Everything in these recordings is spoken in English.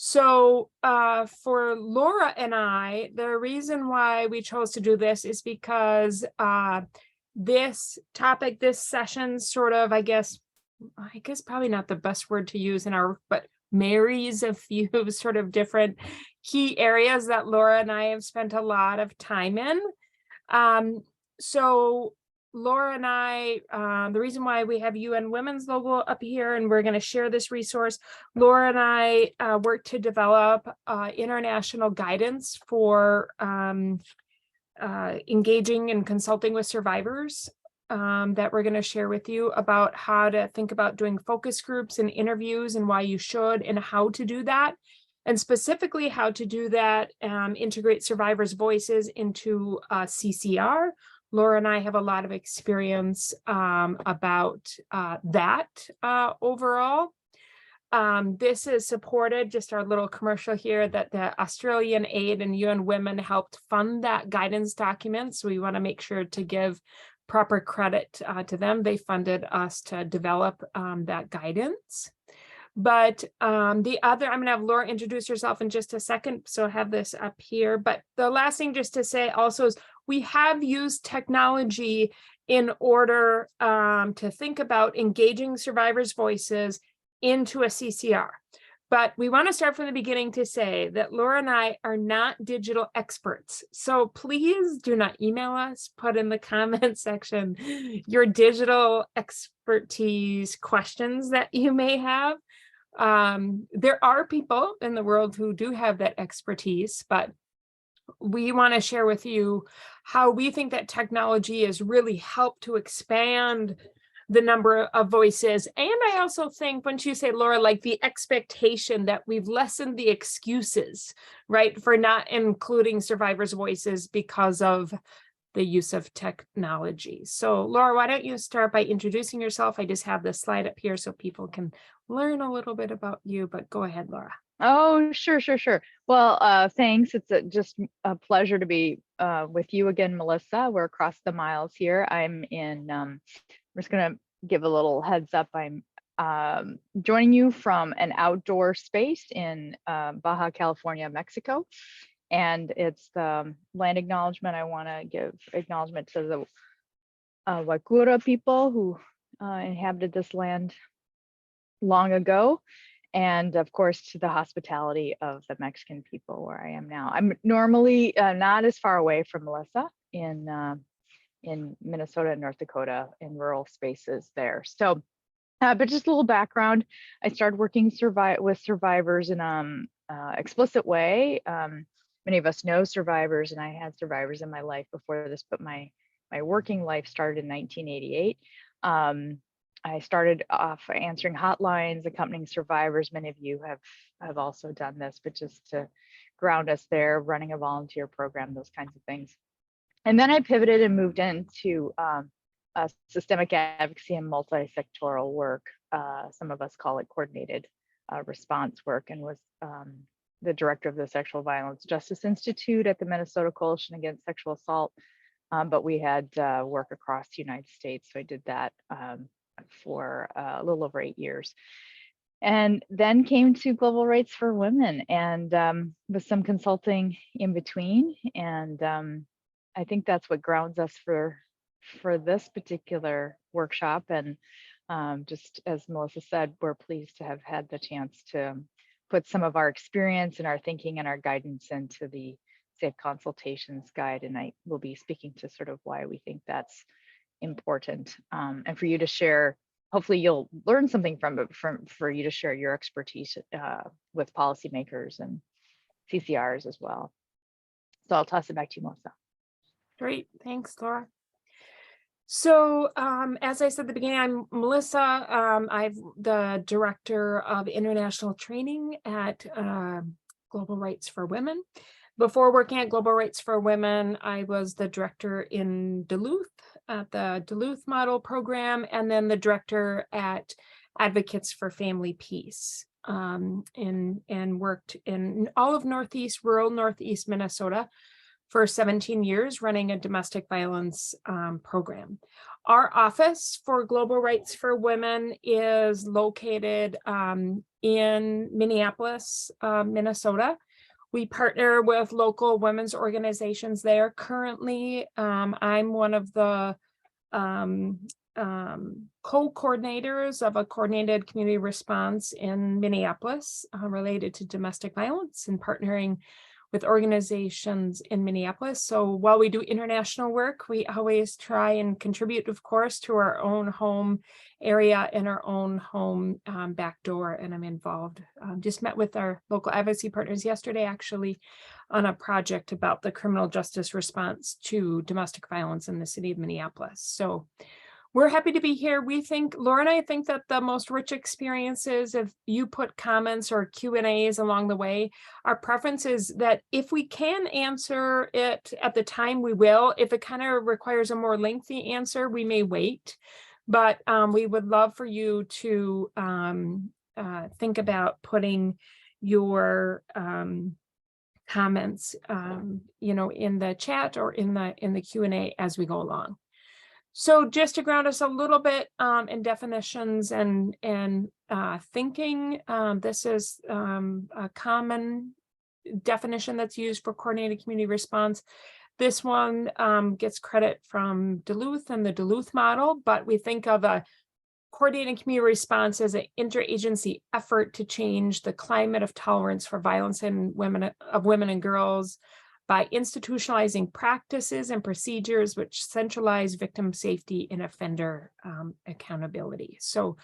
So for Laura and I, the reason why we chose to do this is because this topic, this session sort of, I guess probably not the best word to use but marries a few sort of different key areas that Laura and I have spent a lot of time in. So Laura and I, the reason why we have UN Women's logo up here and we're going to share this resource, Laura and I worked to develop international guidance for engaging and consulting with survivors that we're going to share with you about how to think about doing focus groups and interviews and why you should and how to do that. And specifically how to do that, integrate survivors' voices into CCR. Laura and I have a lot of experience about that overall. This is supported, just our little commercial here, that the Australian Aid and UN Women helped fund that guidance document. So we want to make sure to give proper credit to them. They funded us to develop that guidance. But the other, I'm going to have Laura introduce herself in just a second, so I have this up here. But the last thing just to say also is we have used technology in order to think about engaging survivors' voices into a CCR. But we want to start from the beginning to say that Laura and I are not digital experts. So please do not email us, put in the comment section your digital expertise questions that you may have. There are people in the world who do have that expertise, but we want to share with you how we think that technology has really helped to expand the number of voices. And I also think, once you say, Laura, like the expectation that we've lessened the excuses, right, for not including survivors' voices because of the use of technology. So Laura, why don't you start by introducing yourself? I just have this slide up here so people can learn a little bit about you, but go ahead, Laura. Oh, sure. Well, thanks. It's just a pleasure to be with you again, Melissa. We're across the miles here. I'm just going to give a little heads up. I'm joining you from an outdoor space in Baja California, Mexico. And it's the land acknowledgement. I want to give acknowledgement to the Waikura people who inhabited this land long ago. And of course, to the hospitality of the Mexican people where I am now. I'm normally not as far away from Melissa in Minnesota and North Dakota in rural spaces there. So, but just a little background, I started working with survivors in an explicit way. Many of us know survivors, and I had survivors in my life before this, but my working life started in 1988. I started off answering hotlines, accompanying survivors. Many of you have also done this, but just to ground us there, running a volunteer program, those kinds of things. And then I pivoted and moved into systemic advocacy and multi-sectoral work. Some of us call it coordinated response work, and was the director of the Sexual Violence Justice Institute at the Minnesota Coalition Against Sexual Assault. But we had work across the United States. So I did that for a little over 8 years. And then came to Global Rights for Women, and with some consulting in between. And I think that's what grounds us for this particular workshop. And just as Melissa said, we're pleased to have had the chance to put some of our experience and our thinking and our guidance into the Safe Consultations Guide. And I will be speaking to sort of why we think that's important, and for you to share. Hopefully you'll learn something from it, for you to share your expertise with policymakers and CCRs as well. So I'll toss it back to you, Melissa. Great, thanks, Laura. So as I said at the beginning, I'm Melissa. I'm the director of international training at Global Rights for Women. Before working at Global Rights for Women, I was the director in Duluth at the Duluth Model Program, and then the director at Advocates for Family Peace, and worked in all of rural Northeast Minnesota for 17 years, running a domestic violence program. Our office for Global Rights for Women is located in Minneapolis, Minnesota. We partner with local women's organizations there. Currently, I'm one of the co-coordinators of a coordinated community response in Minneapolis related to domestic violence, and partnering with organizations in Minneapolis. So while we do international work, we always try and contribute, of course, to our own home area and our own home back door. And I'm involved. Just met with our local advocacy partners yesterday, actually, on a project about the criminal justice response to domestic violence in the city of Minneapolis. So we're happy to be here. We think, Laura and I think, that the most rich experiences, if you put comments or Q&As along the way, our preference is that if we can answer it at the time, we will. If it kind of requires a more lengthy answer, we may wait. But we would love for you to think about putting your comments, in the chat or in the Q&A as we go along. So just to ground us a little bit in definitions and thinking, this is a common definition that's used for coordinated community response. This one gets credit from Duluth and the Duluth model, but we think of a coordinated community response as an interagency effort to change the climate of tolerance for violence in women and girls by institutionalizing practices and procedures which centralize victim safety and offender accountability. So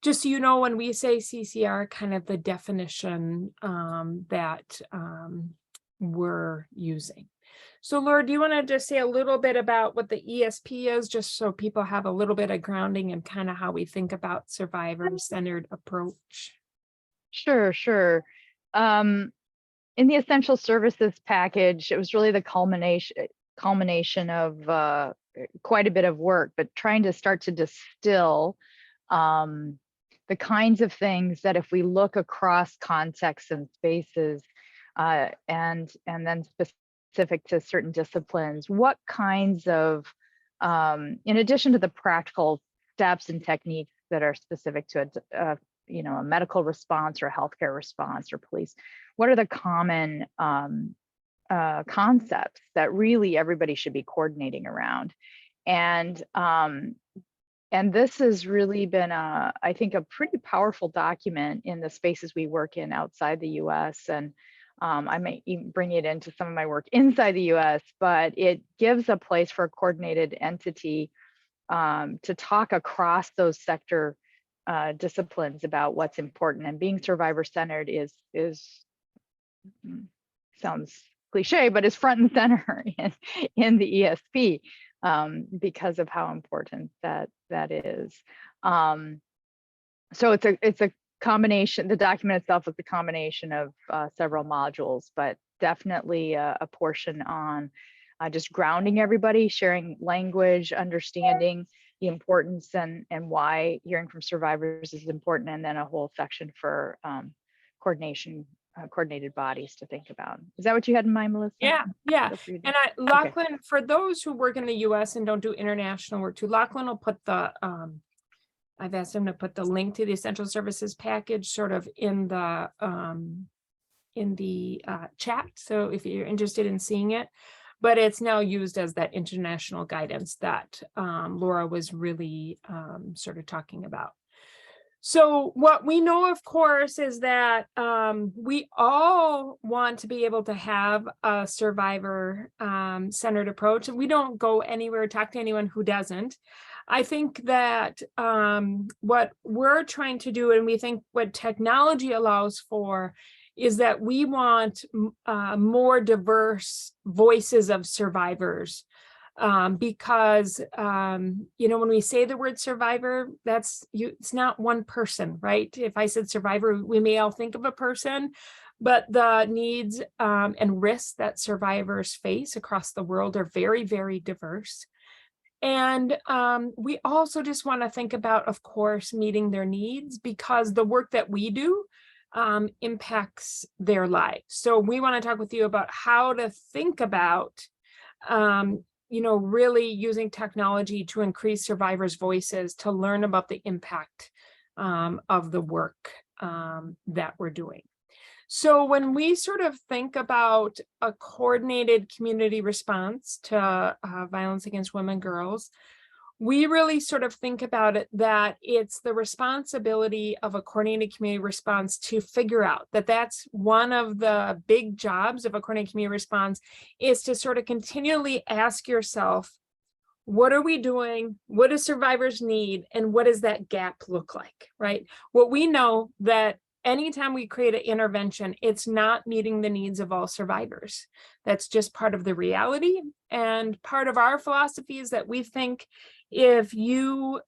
just so you know, when we say CCR, kind of the definition that we're using. So Laura, do you want to just say a little bit about what the ESP is, just so people have a little bit of grounding and kind of how we think about survivor-centered approach? Sure. In the essential services package, it was really the culmination of quite a bit of work, but trying to start to distill the kinds of things that, if we look across contexts and spaces, and then specific to certain disciplines, what kinds of, in addition to the practical steps and techniques that are specific to a medical response or a healthcare response or police, what are the common concepts that really everybody should be coordinating around? And this has really been, I think, a pretty powerful document in the spaces we work in outside the US. And I may even bring it into some of my work inside the US, but it gives a place for a coordinated entity to talk across those sector disciplines about what's important. And being survivor-centered is sounds cliche, but is front and center in the ESP because of how important that is. So it's a combination. The document itself is a combination of several modules, but definitely a portion on just grounding everybody, sharing language, understanding the importance and why hearing from survivors is important, and then a whole section for coordinated bodies to think about. Is that what you had in mind, Melissa? Yeah. And Lachlan, for those who work in the US and don't do international work too, Lachlan will put the, I've asked him to put the link to the essential services package sort of in the chat. So if you're interested in seeing it, but it's now used as that international guidance that Laura was really sort of talking about. So what we know, of course, is that we all want to be able to have a survivor-centered approach, and we don't go anywhere, talk to anyone who doesn't. I think that what we're trying to do, and we think what technology allows for, is that we want more diverse voices of survivors. Because when we say the word survivor, it's not one person, right? If I said survivor, we may all think of a person, but the needs and risks that survivors face across the world are very, very diverse. And we also just want to think about, of course, meeting their needs, because the work that we do impacts their lives. So we want to talk with you about how to think about really using technology to increase survivors' voices, to learn about the impact of the work that we're doing. So when we sort of think about a coordinated community response to violence against women and girls, we really sort of think about it that it's the responsibility of a coordinated community response to figure out that that's one of the big jobs of a coordinated community response, is to sort of continually ask yourself, what are we doing? What do survivors need? And what does that gap look like, right? What we know that anytime we create an intervention, it's not meeting the needs of all survivors. That's just part of the reality. And part of our philosophy is that we think if you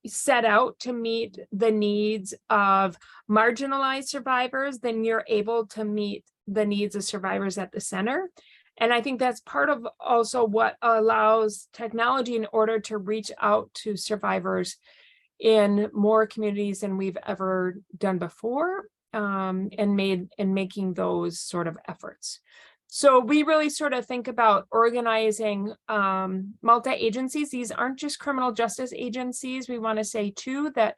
set out to meet the needs of marginalized survivors, then you're able to meet the needs of survivors at the center. And I think that's part of also what allows technology in order to reach out to survivors in more communities than we've ever done before, and making those sort of efforts. So we really sort of think about organizing multi-agencies. These aren't just criminal justice agencies. We want to say too that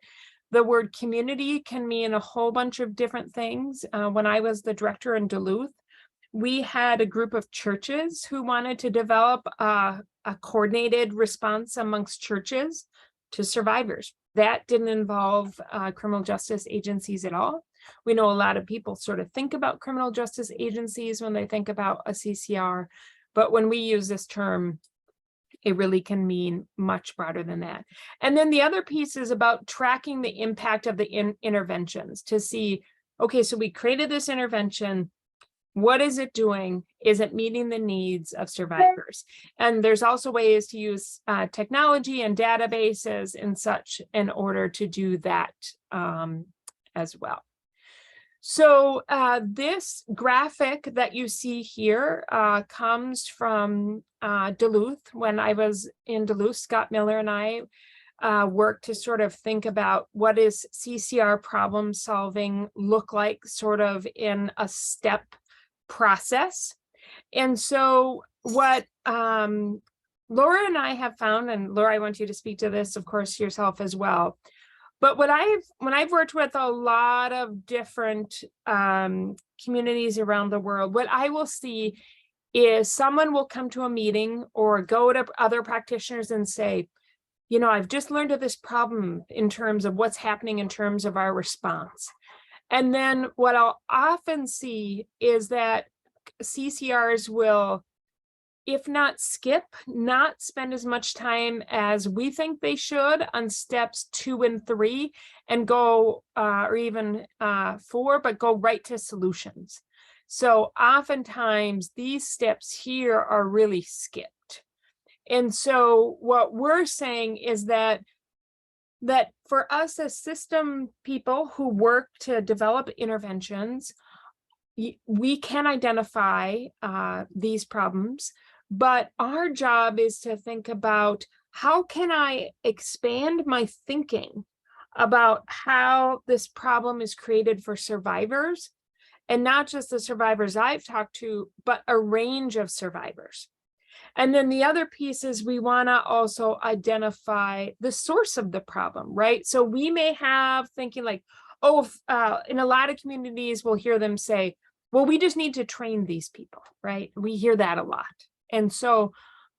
the word community can mean a whole bunch of different things. When I was the director in Duluth, we had a group of churches who wanted to develop a coordinated response amongst churches to survivors. That didn't involve criminal justice agencies at all. We know a lot of people sort of think about criminal justice agencies when they think about a CCR, but when we use this term, it really can mean much broader than that. And then the other piece is about tracking the impact of the interventions to see, okay, so we created this intervention. What is it doing? Is it meeting the needs of survivors? And there's also ways to use technology and databases and such in order to do that as well. So this graphic that you see here comes from Duluth. When I was in Duluth, Scott Miller and I worked to sort of think about what is CCR problem solving look like sort of in a step process. And so what Laura and I have found, and Laura, I want you to speak to this, of course, yourself as well. But when I've worked with a lot of different communities around the world, what I will see is someone will come to a meeting or go to other practitioners and say, you know, I've just learned of this problem in terms of what's happening in terms of our response. And then what I'll often see is that CCRs will, if not skip, not spend as much time as we think they should on steps 2 and 3 and go, or even 4, but go right to solutions. So oftentimes these steps here are really skipped. And so what we're saying is that for us as system people who work to develop interventions, we can identify these problems, but our job is to think about how can I expand my thinking about how this problem is created for survivors, and not just the survivors I've talked to, but a range of survivors. And then the other piece is we want to also identify the source of the problem, right? So we may have thinking like, oh, in a lot of communities, we'll hear them say, well, we just need to train these people, right? We hear that a lot. And so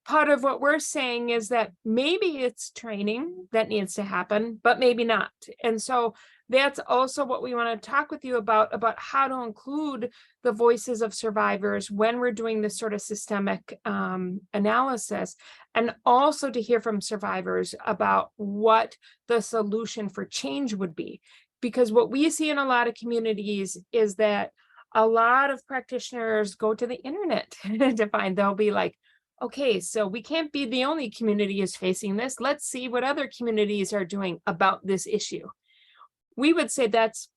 part of what we're saying is that maybe it's training that needs to happen, but maybe not. And so that's also what we want to talk with you about how to include the voices of survivors when we're doing this sort of systemic analysis, and also to hear from survivors about what the solution for change would be. Because what we see in a lot of communities is that a lot of practitioners go to the internet to find, they'll be like, okay, so we can't be the only community is facing this. Let's see what other communities are doing about this issue. We would say that's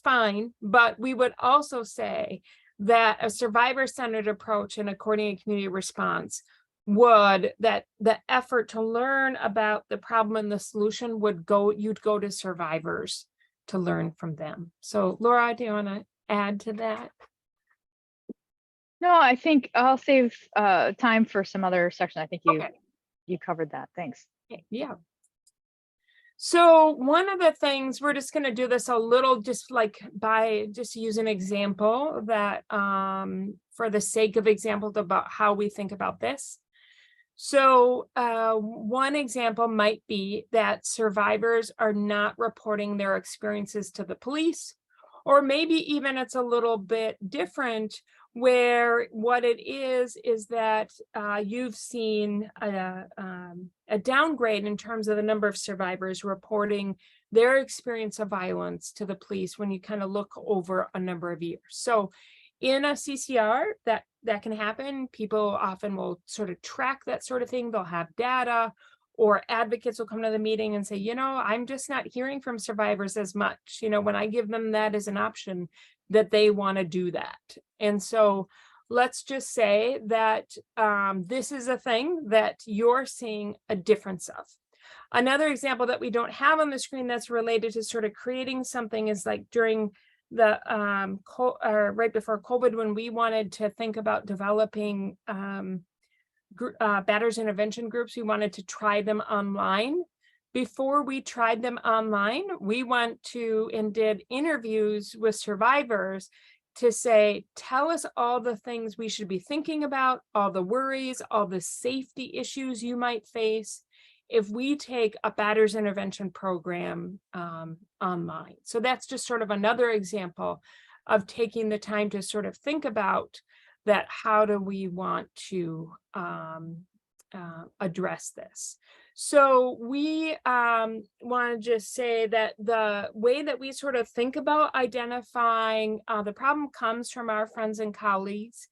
fine, but we would also say that a survivor-centered approach and a coordinated community response would, that the effort to learn about the problem and the solution would go, you'd go to survivors to learn from them. So Laura, do you want to add to that? No, I think I'll save time for some other section. I think Okay. you covered that. Thanks. Yeah. So one of the things, we're just going to do this a little, just like just use an example that for the sake of examples about how we think about this. So one example might be that survivors are not reporting their experiences to the police, or maybe even it's a little bit different, where what it is that you've seen a downgrade in terms of the number of survivors reporting their experience of violence to the police when you kind of look over a number of years. So in a CCR, that can happen. People often will sort of track that sort of thing. They'll have data, or advocates will come to the meeting and say, I'm just not hearing from survivors as much. When I give them that as an option, that they want to do that. And so let's just say that this is a thing that you're seeing a difference of. Another example that we don't have on the screen that's related to sort of creating something is like during the right before COVID, when we wanted to think about developing batters intervention groups, we wanted to try them online. Before we tried them online, we went to and did interviews with survivors to say, tell us all the things we should be thinking about, all the worries, all the safety issues you might face if we take a batters intervention program online. So that's just sort of another example of taking the time to sort of think about that. How do we want to address this? So we want to just say that the way that we sort of think about identifying the problem comes from our friends and colleagues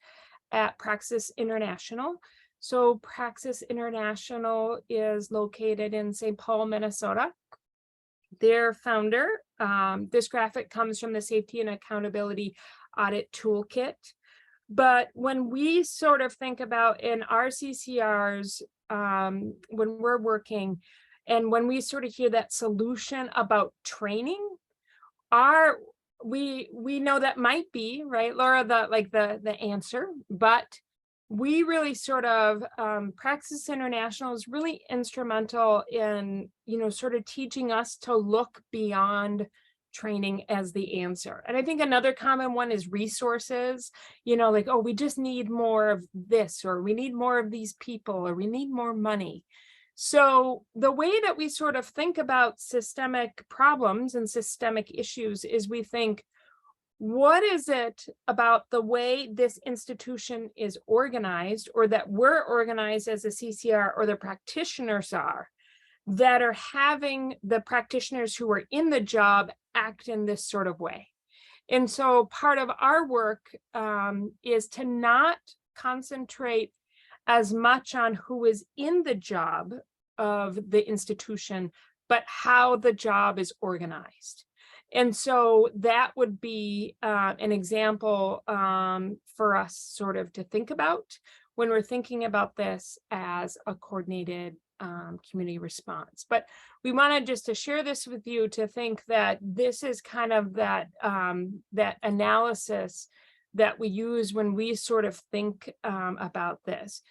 at Praxis International. So Praxis International is located in St. Paul, Minnesota. Their founder, this graphic comes from the Safety and Accountability Audit Toolkit. But when we sort of think about in our CCRs, when we're working, and when we sort of hear that solution about training, we know that might be, right, Laura, the answer, but we really sort of, Praxis International is really instrumental in, sort of teaching us to look beyond training as the answer. And I think another common one is resources, like, oh, we just need more of this, or we need more of these people, or we need more money. So the way that we sort of think about systemic problems and systemic issues is we think, what is it about the way this institution is organized, or that we're organized as a CCR, or the practitioners are, that are having the practitioners who are in the job act in this sort of way? And so part of our work is to not concentrate as much on who is in the job of the institution, but how the job is organized. And so that would be an example for us sort of to think about when we're thinking about this as a coordinated community response. But we wanted just to share this with you, to think that this is kind of that that analysis that we use when we sort of think about this.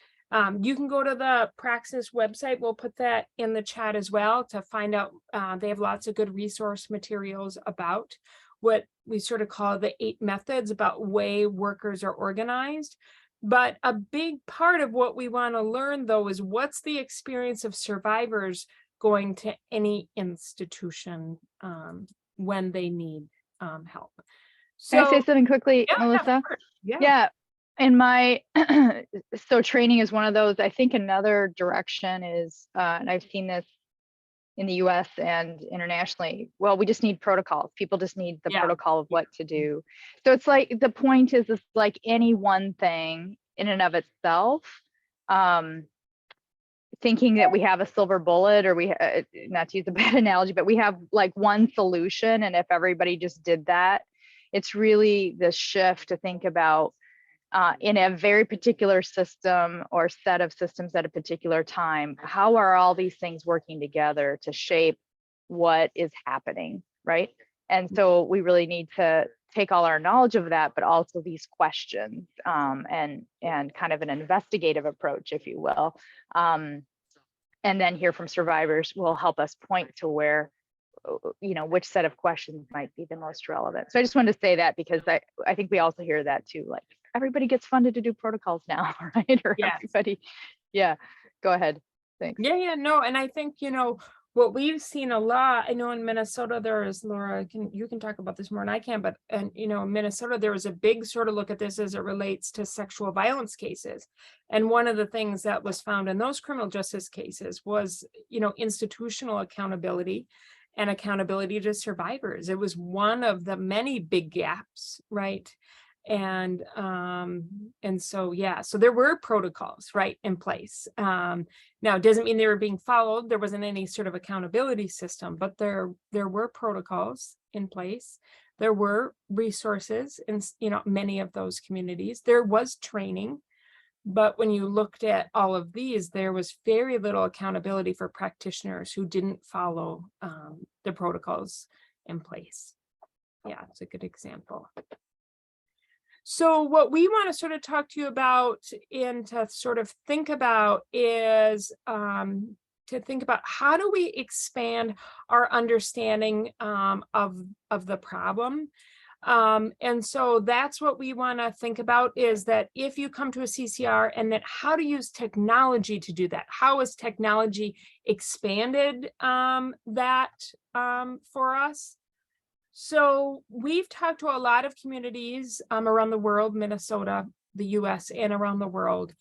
You can go to the Praxis website. We'll put that in the chat as well to find out. They have lots of good resource materials about what we sort of call the 8 methods about way workers are organized. But a big part of what we want to learn, though, is what's the experience of survivors going to any institution when they need help. So, can I say something quickly, yeah, Melissa? Yeah. In my so training is one of those. I think another direction is, and I've seen this in the US and internationally, well, we just need protocols. People just need the protocol of what to do. So it's like, the point is, it's like any one thing in and of itself, thinking that we have a silver bullet, or we, not to use a bad analogy, but we have like one solution. And if everybody just did that, it's really the shift to think about in a very particular system or set of systems at a particular time, how are all these things working together to shape what is happening, right? And so we really need to take all our knowledge of that, but also these questions and kind of an investigative approach, if you will, and then hear from survivors will help us point to where, which set of questions might be the most relevant. So I just wanted to say that, because I think we also hear that too, like everybody gets funded to do protocols now, right? Or Yes. everybody, yeah, go ahead. Thanks. Yeah, no, and I think, what we've seen a lot, I know in Minnesota, there is, Laura, you can talk about this more than I can, but, and, in Minnesota, there was a big sort of look at this as it relates to sexual violence cases. And one of the things that was found in those criminal justice cases was, institutional accountability and accountability to survivors. It was one of the many big gaps, right? And so, yeah, so there were protocols, right, in place. Now, it doesn't mean they were being followed. There wasn't any sort of accountability system, but there were protocols in place. There were resources in, many of those communities. There was training, but when you looked at all of these, there was very little accountability for practitioners who didn't follow the protocols in place. Yeah, it's a good example. So what we want to sort of talk to you about and to sort of think about is to think about how do we expand our understanding of the problem. And so that's what we want to think about, is that if you come to a CCR, and that how to use technology to do that. How has technology expanded that for us? So we've talked to a lot of communities around the world, Minnesota, the US, and around the world.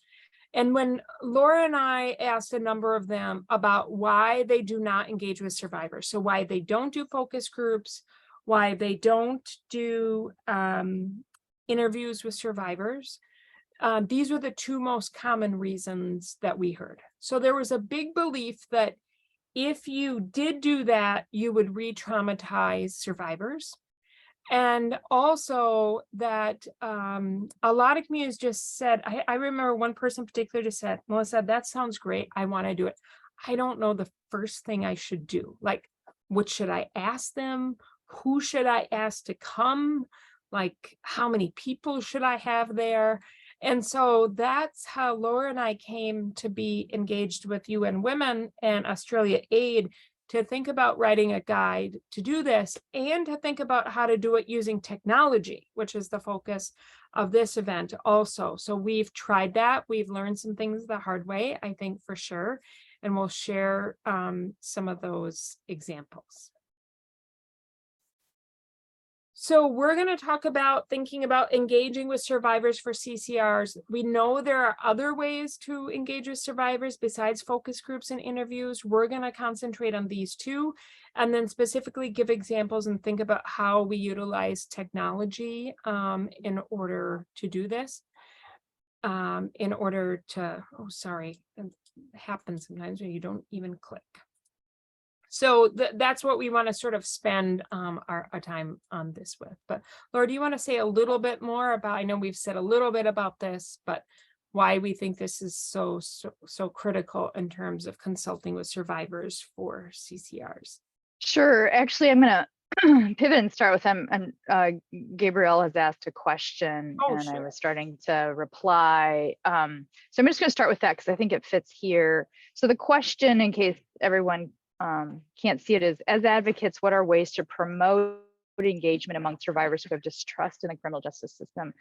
And when Laura and I asked a number of them about why they do not engage with survivors, so why they don't do focus groups, why they don't do interviews with survivors, these were the two most common reasons that we heard. So there was a big belief that if you did do that, you would re-traumatize survivors. And also that a lot of communities just said, I remember one person in particular just said, Melissa, that sounds great. I want to do it. I don't know the first thing I should do. Like, what should I ask them? Who should I ask to come? Like, how many people should I have there? And so that's how Laura and I came to be engaged with UN Women and Australia Aid, to think about writing a guide to do this, and to think about how to do it using technology, which is the focus of this event also. So we've tried that. We've learned some things the hard way, I think, for sure. And we'll share some of those examples. So we're going to talk about thinking about engaging with survivors for CCRs. We know there are other ways to engage with survivors besides focus groups and interviews. We're going to concentrate on these two, and then specifically give examples and think about how we utilize technology in order to do this. In order to, oh, sorry, it happens sometimes when you don't even click. So that's what we want to sort of spend our time on this with. But Laura, do you want to say a little bit more about, I know we've said a little bit about this, but why we think this is so critical in terms of consulting with survivors for CCRs? Sure. Actually, I'm going to pivot and start with them. And Gabrielle has asked a question, and sure, I was starting to reply. So I'm just going to start with that because I think it fits here. So the question, in case everyone can't see it, is, as advocates, what are ways to promote engagement among survivors who have distrust in the criminal justice system?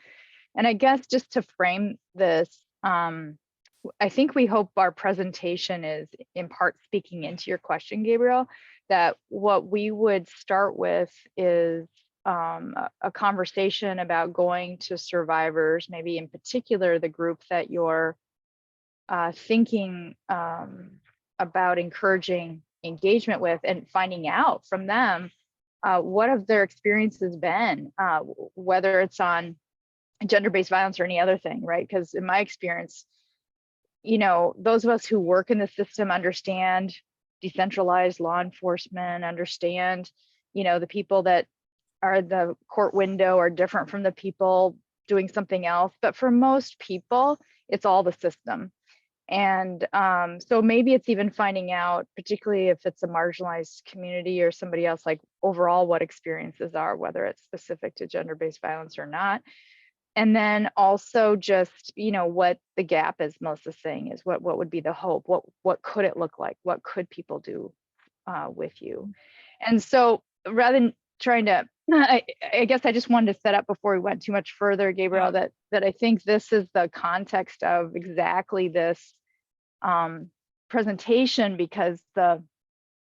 And I guess just to frame this, I think we hope our presentation is in part speaking into your question, Gabriel, that what we would start with is a conversation about going to survivors, maybe in particular the group that you're thinking about encouraging engagement with, and finding out from them what have their experiences been, whether it's on gender-based violence or any other thing, right? Because in my experience, those of us who work in the system understand decentralized law enforcement, understand, the people that are the court window are different from the people doing something else. But for most people, it's all the system. And so maybe it's even finding out, particularly if it's a marginalized community or somebody else, like overall what experiences are, whether it's specific to gender-based violence or not. And then also just, what the gap, as Melissa's saying, is what would be the hope? What could it look like? What could people do with you? And so rather than trying to, I guess I just wanted to set up before we went too much further, Gabriel, that I think this is the context of exactly this presentation, because the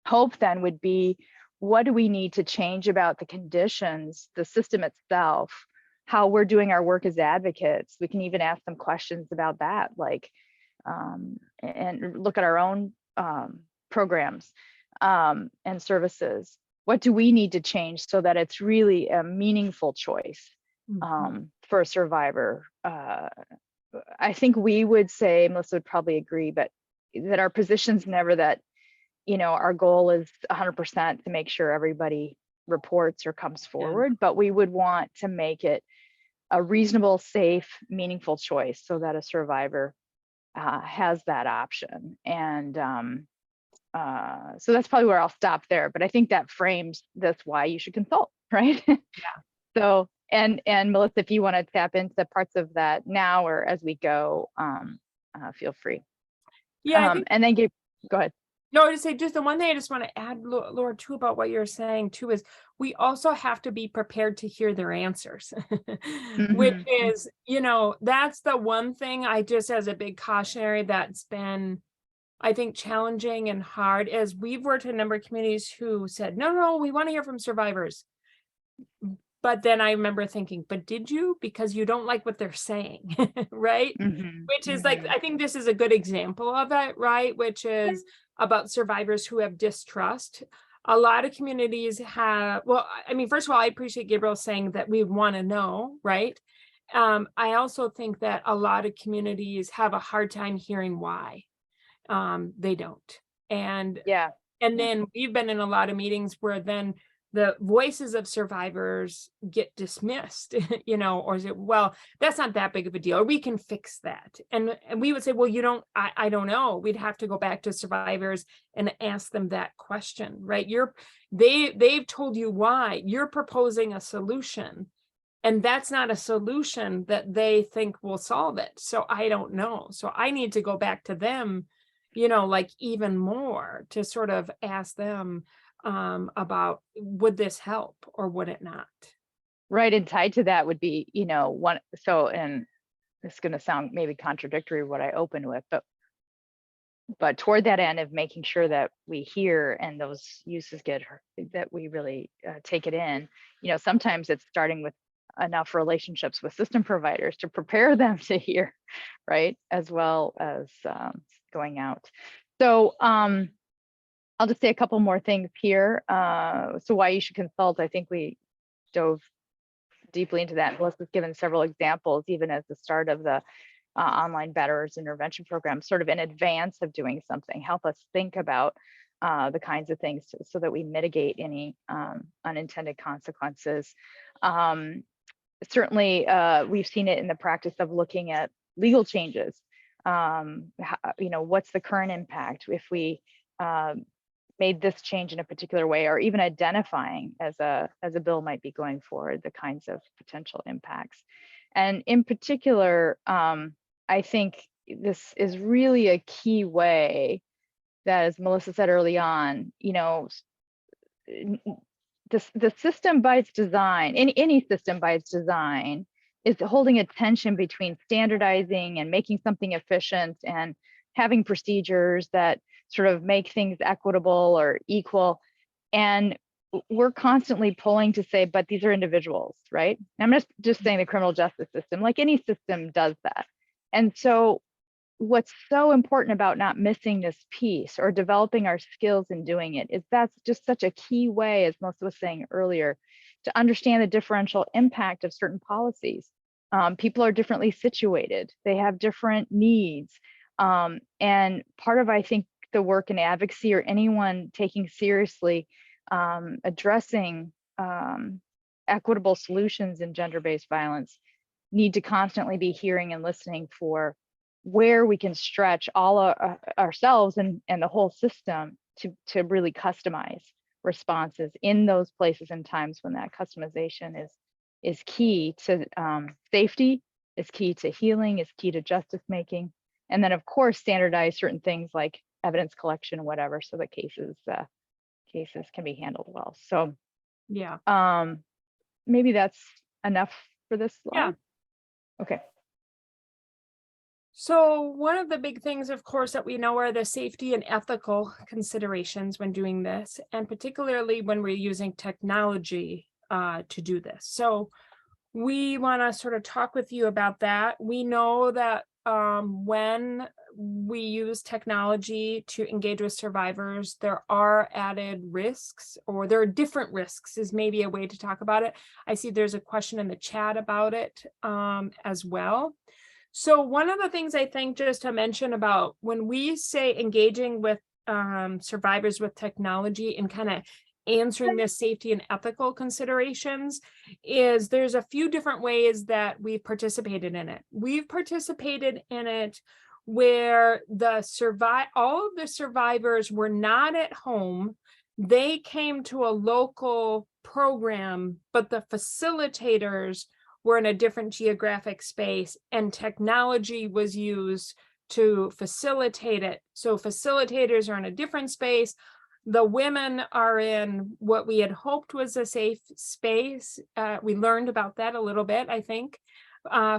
hope then would be, what do we need to change about the conditions, the system itself, how we're doing our work as advocates? We can even ask them questions about that, like, and look at our own programs and services. What do we need to change so that it's really a meaningful choice for a survivor? I think we would say, Melissa would probably agree, but that our position's never that, our goal is 100% to make sure everybody reports or comes forward, but we would want to make it a reasonable, safe, meaningful choice so that a survivor has that option. And so that's probably where I'll stop there, but I think that frames this why you should consult, right? So, and Melissa, if you want to tap into parts of that now or as we go, feel free. Yeah. I think, and then go ahead. No, to say just the one thing I just want to add, Laura, too, about what you're saying too, is we also have to be prepared to hear their answers, which is, that's the one thing I just, as a big cautionary, that's been, I think, challenging and hard, is we've worked with a number of communities who said, no, we want to hear from survivors. But then I remember thinking, but did you? Because you don't like what they're saying, right? Which is like, I think this is a good example of it, right? Which is about survivors who have distrust. A lot of communities have, well, I mean, first of all, I appreciate Gabriel saying that we want to know, right? I also think that a lot of communities have a hard time hearing why they don't. And then we've been in a lot of meetings where then the voices of survivors get dismissed, or say, well, that's not that big of a deal, or we can fix that. And we would say, well, I don't know. We'd have to go back to survivors and ask them that question, right? They've told you why. You're proposing a solution, and that's not a solution that they think will solve it. So I don't know. So I need to go back to them, like even more, to sort of ask them about, would this help or would it not? Right. And tied to that would be, one. So, and it's going to sound maybe contradictory what I opened with, but toward that end of making sure that we hear and those uses get heard, that we really take it in, sometimes it's starting with enough relationships with system providers to prepare them to hear, right, as well as going out. So I'll just say a couple more things here. So why you should consult, I think we dove deeply into that. Melissa's given several examples, even as the start of the online batterers intervention program, sort of in advance of doing something, help us think about the kinds of things so that we mitigate any unintended consequences. Certainly, we've seen it in the practice of looking at legal changes. What's the current impact if we made this change in a particular way, or even identifying as a bill might be going forward, the kinds of potential impacts. And in particular, I think this is really a key way that, as Melissa said early on, the system by its design, any system by its design, is holding a tension between standardizing and making something efficient and having procedures that sort of make things equitable or equal. And we're constantly pulling to say, but these are individuals, right? And I'm just saying the criminal justice system, like any system, does that. And so what's so important about not missing this piece or developing our skills in doing it is that's just such a key way, as Melissa was saying earlier, to understand the differential impact of certain policies. People are differently situated. They have different needs. And part of, I think, the work in advocacy, or anyone taking seriously addressing equitable solutions in gender-based violence, need to constantly be hearing and listening for where we can stretch all ourselves and the whole system to really customize responses in those places and times when that customization is key to safety, is key to healing, is key to justice making. And then of course, standardize certain things like evidence collection, whatever, so that cases can be handled well. So Yeah. maybe that's enough for this Yeah. slide. Okay. So one of the big things, of course, that we know are the safety and ethical considerations when doing this, and particularly when we're using technology to do this. So we want to sort of talk with you about that. We know that when we use technology to engage with survivors, there are added risks, or there are different risks is maybe a way to talk about it. I see there's a question in the chat about it as well. So one of the things I think just to mention about when we say engaging with survivors with technology and kind of answering this safety and ethical considerations is there's a few different ways that we've participated in it. We've participated in it where all of the survivors were not at home. They came to a local program, but the facilitators were in a different geographic space and technology was used to facilitate it. So facilitators are in a different space. The women are in what we had hoped was a safe space. We learned about that a little bit, I think,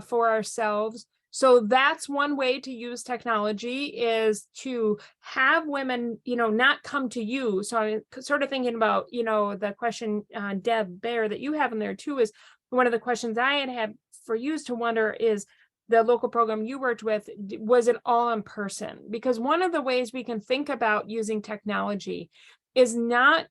for ourselves. So that's one way to use technology, is to have women, not come to you. So I'm sort of thinking about, the question, Deb Bear, that you have in there too, is one of the questions I had for you is to wonder is the local program you worked with, was it all in person? Because one of the ways we can think about using technology is not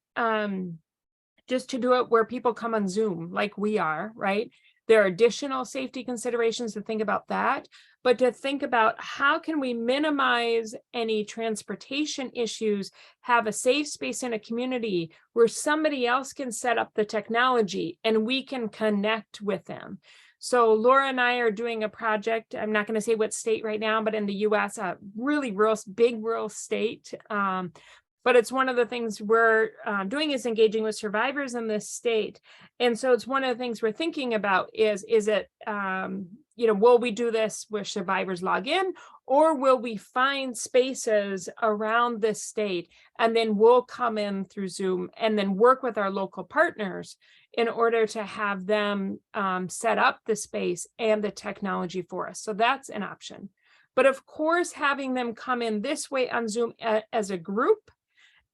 just to do it where people come on Zoom like we are, right? There are additional safety considerations to think about that, but to think about how can we minimize any transportation issues, have a safe space in a community where somebody else can set up the technology and we can connect with them. So Laura and I are doing a project. I'm not going to say what state right now, but in the US, a really big rural state. But it's one of the things we're doing is engaging with survivors in this state. And so it's one of the things we're thinking about is it, will we do this where survivors log in, or will we find spaces around this state and then we'll come in through Zoom and then work with our local partners in order to have them set up the space and the technology for us. So that's an option. But of course, having them come in this way on Zoom as a group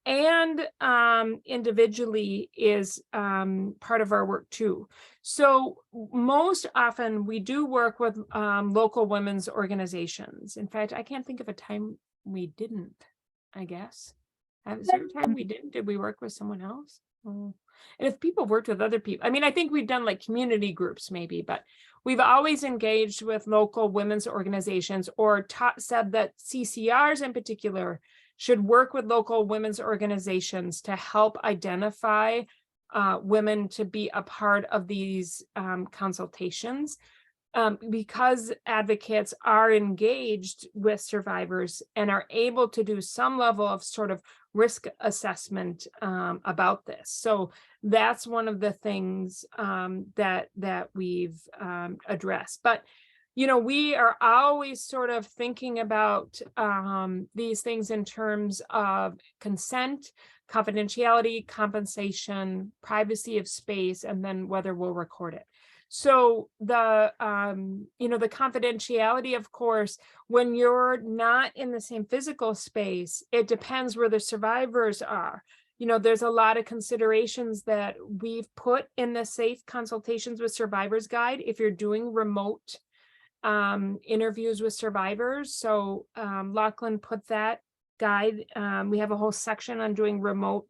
and individually is part of our work too. So most often we do work with local women's organizations. In fact, I can't think of a time we didn't, I guess. Is there a time we didn't? Did we work with someone else? Oh. And if people worked with other people, I think we've done like community groups maybe, but we've always engaged with local women's organizations or said that CCRs in particular should work with local women's organizations to help identify women to be a part of these consultations, because advocates are engaged with survivors and are able to do some level of sort of risk assessment about this. So that's one of the things that we've addressed. But we are always sort of thinking about these things in terms of consent, confidentiality, compensation, privacy of space, and then whether we'll record it. So the confidentiality, of course, when you're not in the same physical space, it depends where the survivors are. There's a lot of considerations that we've put in the Safe Consultations with Survivors guide if you're doing remote interviews with survivors. So Lachlan put that guide. We have a whole section on doing remote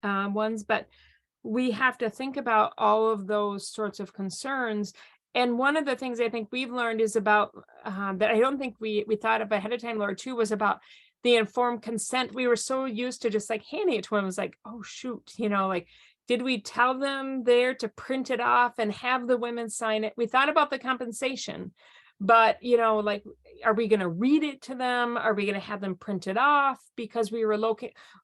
ones, but we have to think about all of those sorts of concerns. And one of the things I think we've learned is about that I don't think we thought of ahead of time, Laura, too, was about the informed consent. We were so used to just like handing it to them. It was like, oh, shoot, did we tell them there to print it off and have the women sign it? We thought about the compensation, But, like, are we going to read it to them? Are we going to have them print it off? Because we were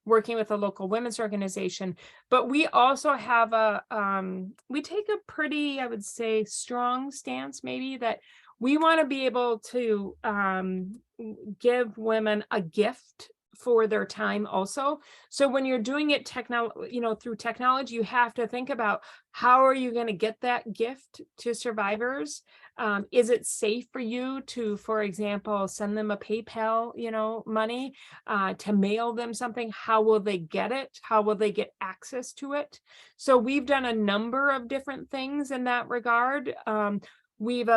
working with a local women's organization. But we also have we take a pretty, I would say, strong stance, maybe, that we want to be able to give women a gift for their time also. So when you're doing it through technology, you have to think about, how are you going to get that gift to survivors? Is it safe for you to, for example, send them a PayPal, money, to mail them something? How will they get it? How will they get access to it? So we've done a number of different things in that regard. We've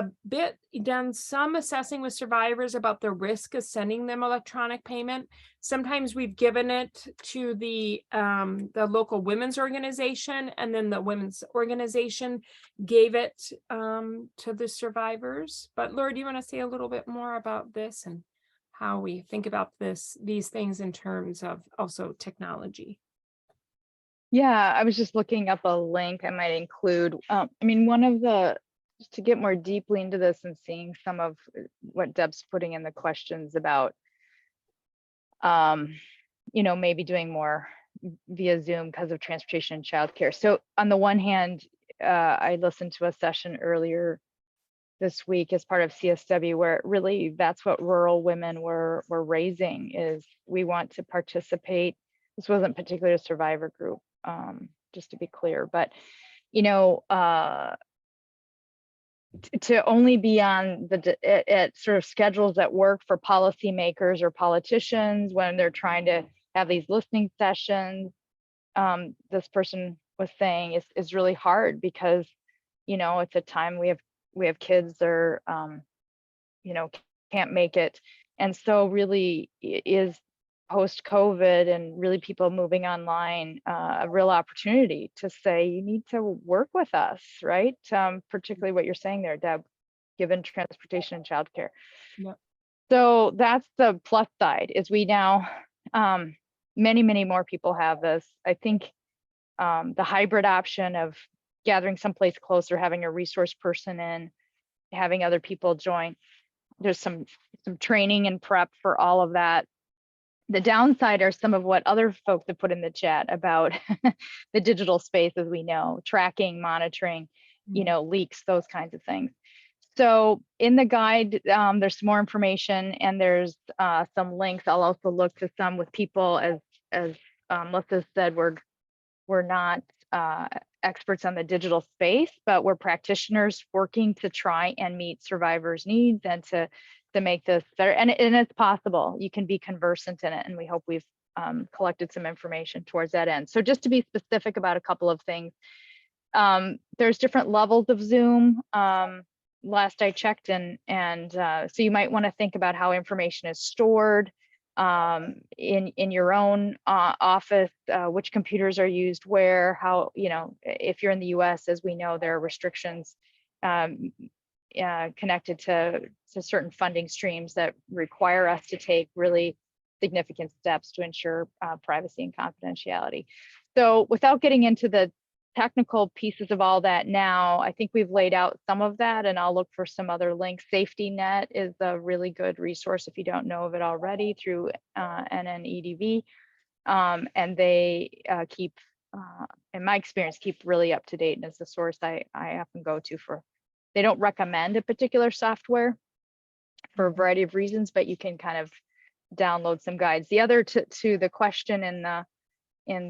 done some assessing with survivors about the risk of sending them electronic payment. Sometimes we've given it to the local women's organization, and then the women's organization gave it to the survivors. But Laura, do you want to say a little bit more about this and how we think about these things in terms of also technology? Yeah, I was just looking up a link I might include. I mean, one of the, just to get more deeply into this and seeing some of what Deb's putting in the questions about, maybe doing more via Zoom because of transportation and childcare. So on the one hand, I listened to a session earlier this week as part of CSW, where really that's what rural women were raising, is we want to participate. This wasn't particularly a survivor group, just to be clear, but to only be on at sort of schedules that work for policymakers or politicians when they're trying to have these listening sessions. This person was saying is really hard, because it's a time we have kids or can't make it, and so really it is post COVID and really people moving online, a real opportunity to say, you need to work with us, right? Particularly what you're saying there, Deb, given transportation and childcare. Yep. So that's the plus side, is we now, many more people have this. I think the hybrid option of gathering someplace closer, having a resource person in, having other people join, there's some training and prep for all of that. The downside are some of what other folks have put in the chat about the digital space, as we know, tracking, monitoring, leaks, those kinds of things. So in the guide, there's some more information, and there's some links. I'll also look to some with people, as Melissa said, we're not experts on the digital space, but we're practitioners working to try and meet survivors' needs and to make this better. And it's possible. You can be conversant in it, and we hope we've collected some information towards that end. So just to be specific about a couple of things, there's different levels of Zoom. Last I checked, and so you might want to think about how information is stored in your own office, which computers are used where, how, if you're in the US, as we know, there are restrictions connected to certain funding streams that require us to take really significant steps to ensure privacy and confidentiality. So without getting into the technical pieces of all that now, I think we've laid out some of that, and I'll look for some other links. Safety Net is a really good resource if you don't know of it already, through NNEDV, and they keep, in my experience, keep really up to date, and is the source I often go to for. They don't recommend a particular software for a variety of reasons, but you can kind of download some guides. The other to the question in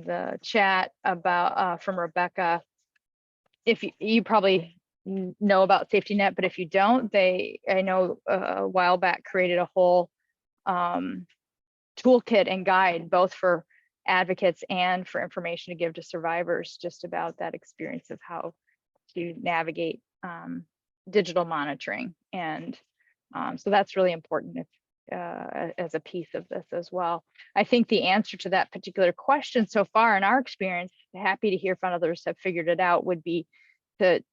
the chat about from Rebecca, if you probably know about Safety Net, but if you don't, I know a while back created a whole toolkit and guide, both for advocates and for information to give to survivors, just about that experience of how to navigate digital monitoring. And so that's really important as a piece of this as well. I think the answer to that particular question so far, in our experience, happy to hear if others have figured it out, would be to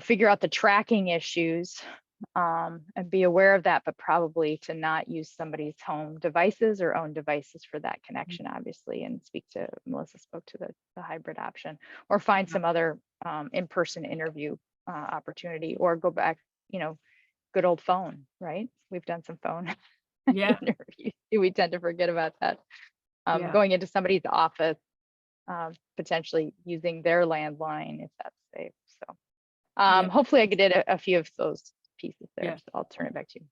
figure out the tracking issues and be aware of that, but probably to not use somebody's home devices or own devices for that connection, obviously, and Melissa spoke to the hybrid option, or find some other in-person interview opportunity, or go back, good old phone, right? We've done some phone Yeah, interviews. We tend to forget about that. yeah, Going into somebody's office, potentially using their landline if that's safe. So yeah, hopefully I did a few of those pieces there. yeah. So I'll turn it back to you.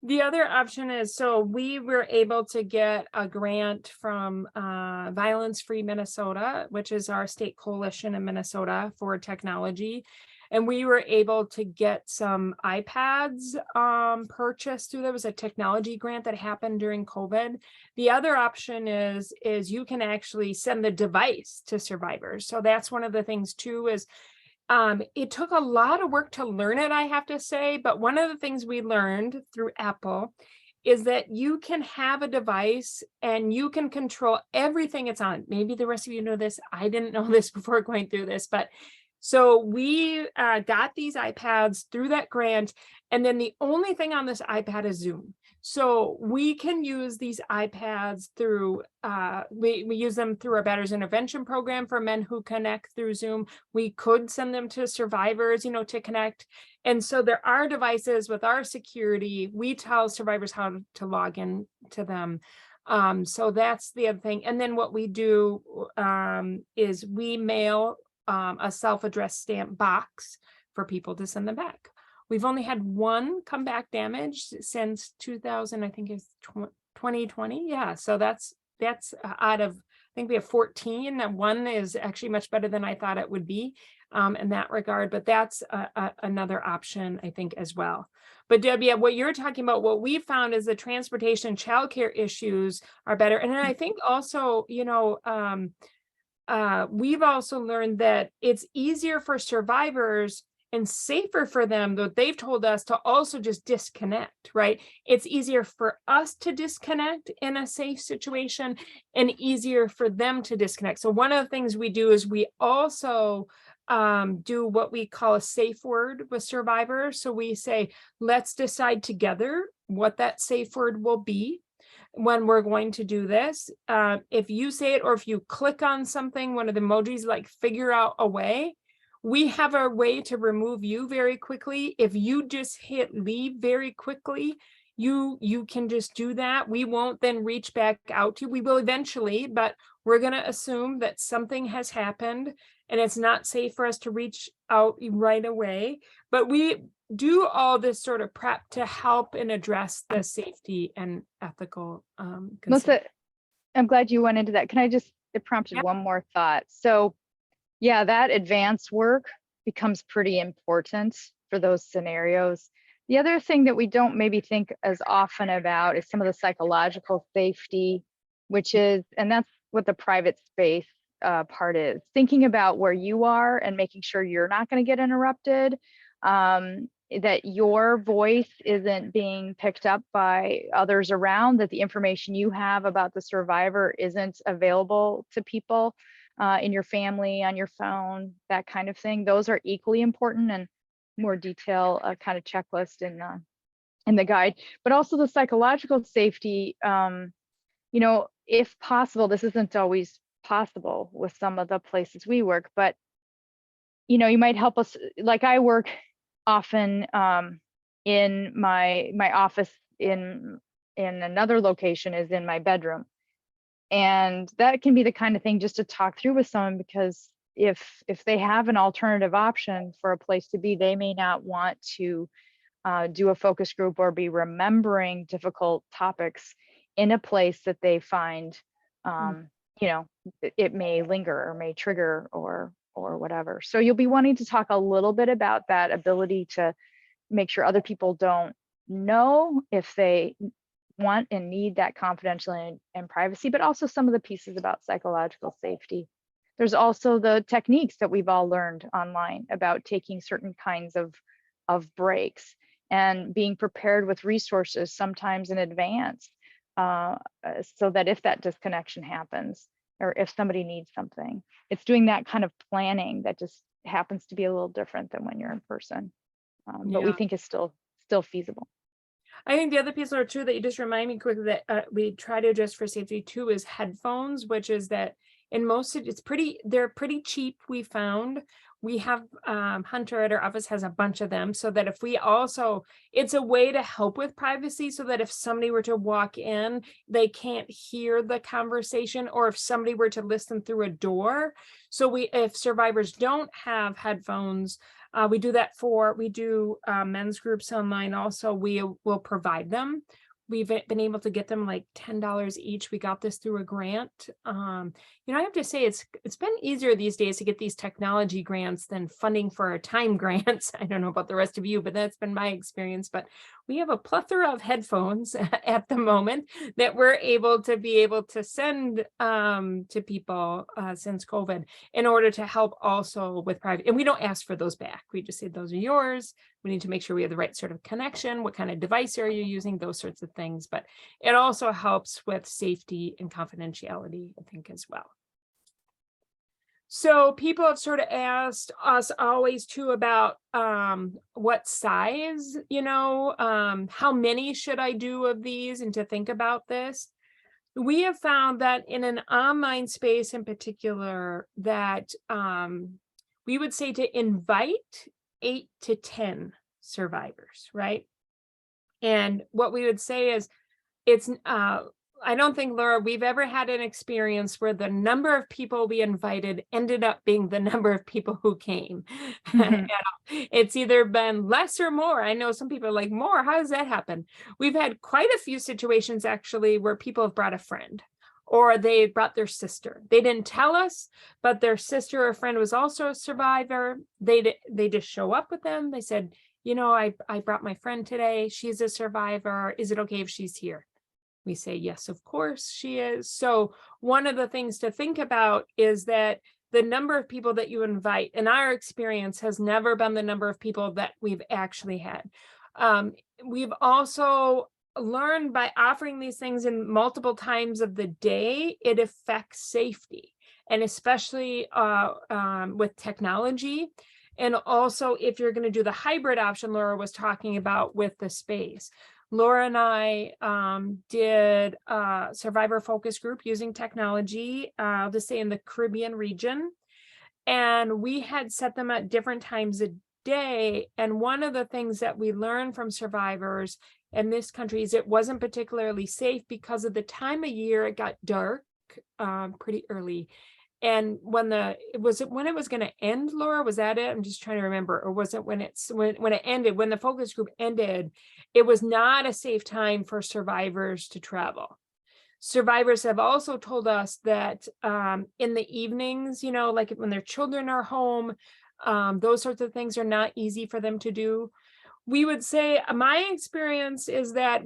The other option is, so we were able to get a grant from Violence Free Minnesota, which is our state coalition in Minnesota for technology. And we were able to get some iPads purchased through, there was a technology grant that happened during COVID. The other option is you can actually send the device to survivors. So that's one of the things too, is it took a lot of work to learn it, I have to say, but one of the things we learned through Apple is that you can have a device and you can control everything it's on. Maybe the rest of you know this. I didn't know this before going through this, but so we got these iPads through that grant, and then the only thing on this iPad is Zoom. So we can use these iPads through, we use them through our Batter's Intervention program for men who connect through Zoom. We could send them to survivors, to connect. And so there are devices with our security. We tell survivors how to log in to them. So that's the other thing. And then what we do is we mail a self-addressed stamp box for people to send them back. We've only had one come back damaged since 2000, I think it's 2020. Yeah, so that's out of, I think we have 14, and one is actually much better than I thought it would be in that regard, but that's another option, I think, as well. But Debbie, what you're talking about, what we found is the transportation and childcare issues are better. And then I think also, we've also learned that it's easier for survivors and safer for them, though they've told us, to also just disconnect, right? It's easier for us to disconnect in a safe situation and easier for them to disconnect. So one of the things we do is we also do what we call a safe word with survivors. So we say, let's decide together what that safe word will be when we're going to do this. If you say it, or if you click on something, one of the emojis, like figure out a way, we have a way to remove you very quickly. If you just hit leave very quickly, you can just do that. We won't then reach back out to you. We will eventually, but we're going to assume that something has happened and it's not safe for us to reach out right away. But we do all this sort of prep to help and address the safety and ethical Melissa, I'm glad you went into that. It prompted Yeah. one more thought. So yeah, that advanced work becomes pretty important for those scenarios. The other thing that we don't maybe think as often about is some of the psychological safety, and that's what the private space part is. Thinking about where you are and making sure you're not going to get interrupted, that your voice isn't being picked up by others around, that the information you have about the survivor isn't available to people in your family, on your phone, that kind of thing. Those are equally important, and more detail kind of checklist in the guide. But also the psychological safety, if possible, this isn't always possible with some of the places we work, but you might help us. Like I work often in my office in another location is in my bedroom. And that can be the kind of thing just to talk through with someone, because if they have an alternative option for a place to be, they may not want to do a focus group or be remembering difficult topics in a place that they find, it may linger or may trigger or whatever. So you'll be wanting to talk a little bit about that ability to make sure other people don't know if they want and need that confidentiality and privacy, but also some of the pieces about psychological safety. There's also the techniques that we've all learned online about taking certain kinds of breaks and being prepared with resources sometimes in advance, so that if that disconnection happens or if somebody needs something, it's doing that kind of planning that just happens to be a little different than when you're in person, but we think is still feasible. I think the other piece or two that you just remind me quickly that we try to adjust for safety too is headphones, which is that In most, they're pretty cheap, we found. We have, Hunter at our office has a bunch of them, so that if we also, it's a way to help with privacy, so that if somebody were to walk in, they can't hear the conversation, or if somebody were to listen through a door. So if survivors don't have headphones, we do men's groups online also. We will provide them. We've been able to get them like $10 each. We got this through a grant. I have to say it's been easier these days to get these technology grants than funding for time grants. I don't know about the rest of you, but that's been my experience. But we have a plethora of headphones at the moment that we're able to send to people since COVID, in order to help also with private. And we don't ask for those back. We just say, those are yours. We need to make sure we have the right sort of connection. What kind of device are you using? Those sorts of things. But it also helps with safety and confidentiality, I think, as well. So people have sort of asked us always too about what size, how many should I do of these, and to think about this. We have found that in an online space in particular, that we would say to invite 8 to 10 survivors, right? And what we would say is, I don't think, Laura, we've ever had an experience where the number of people we invited ended up being the number of people who came. It's either been less or more. I know some people are like, more, how does that happen? We've had quite a few situations actually where people have brought a friend, or they brought their sister. They didn't tell us, but their sister or friend was also a survivor. They just show up with them. They said, I brought my friend today. She's a survivor. Is it okay if she's here? We say, yes, of course she is. So one of the things to think about is that the number of people that you invite, in our experience, has never been the number of people that we've actually had. We've also learned, by offering these things in multiple times of the day, it affects safety, and especially with technology. And also, if you're going to do the hybrid option Laura was talking about with the space. Laura and I did a survivor focus group using technology, I'll just say in the Caribbean region. And we had set them at different times a day. And one of the things that we learned from survivors in this country is it wasn't particularly safe because of the time of year. It got dark pretty early. And when it was going to end, Laura, was that it? I'm just trying to remember. Or was it when it ended, when the focus group ended, it was not a safe time for survivors to travel. Survivors have also told us that in the evenings, like when their children are home, those sorts of things are not easy for them to do. We would say, my experience is that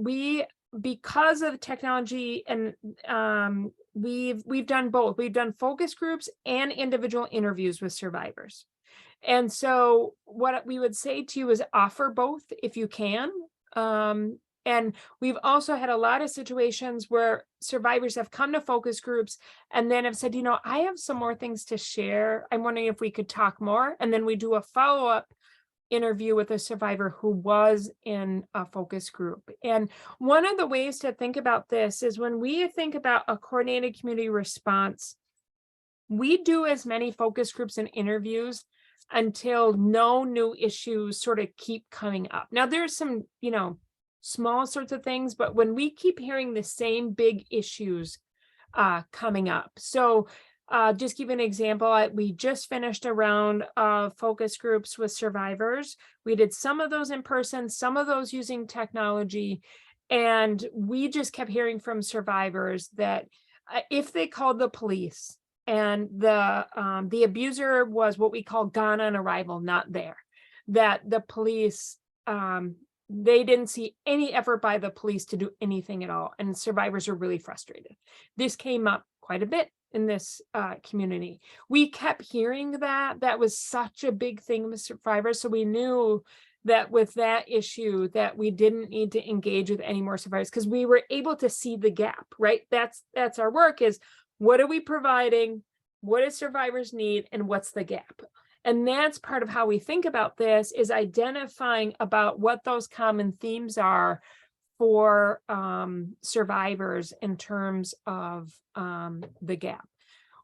because of technology, and we've done both. We've done focus groups and individual interviews with survivors. And so what we would say to you is offer both if you can. And we've also had a lot of situations where survivors have come to focus groups and then have said, I have some more things to share. I'm wondering if we could talk more. And then we do a follow-up interview with a survivor who was in a focus group. And one of the ways to think about this is, when we think about a coordinated community response, we do as many focus groups and interviews until no new issues sort of keep coming up. Now, there's some, small sorts of things, but when we keep hearing the same big issues coming up. So just give an example. We just finished a round of focus groups with survivors. We did some of those in person, some of those using technology. And we just kept hearing from survivors that if they called the police and the abuser was what we call gone on arrival, not there, that the police, they didn't see any effort by the police to do anything at all. And survivors are really frustrated. This came up quite a bit in this community. We kept hearing that was such a big thing with survivors. So we knew that with that issue that we didn't need to engage with any more survivors, because we were able to see the gap, right? That's our work, is what are we providing? What do survivors need? And what's the gap? And that's part of how we think about this, is identifying about what those common themes are for survivors in terms of the gap.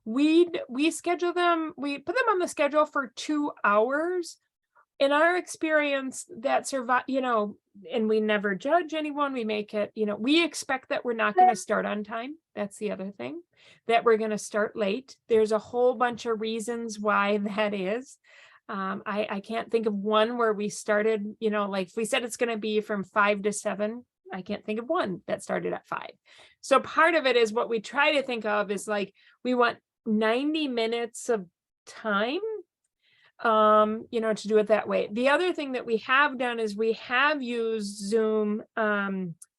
We schedule them, we put them on the schedule for 2 hours. In our experience, that survive, and we never judge anyone. We make it, we expect that we're not going to start on time. That's the other thing, that we're going to start late. There's a whole bunch of reasons why that is. I can't think of one where we started, like if we said it's going to be from 5 to 7, I can't think of one that started at 5. So part of it is what we try to think of is like, we want 90 minutes of time, to do it that way. The other thing that we have done is we have used Zoom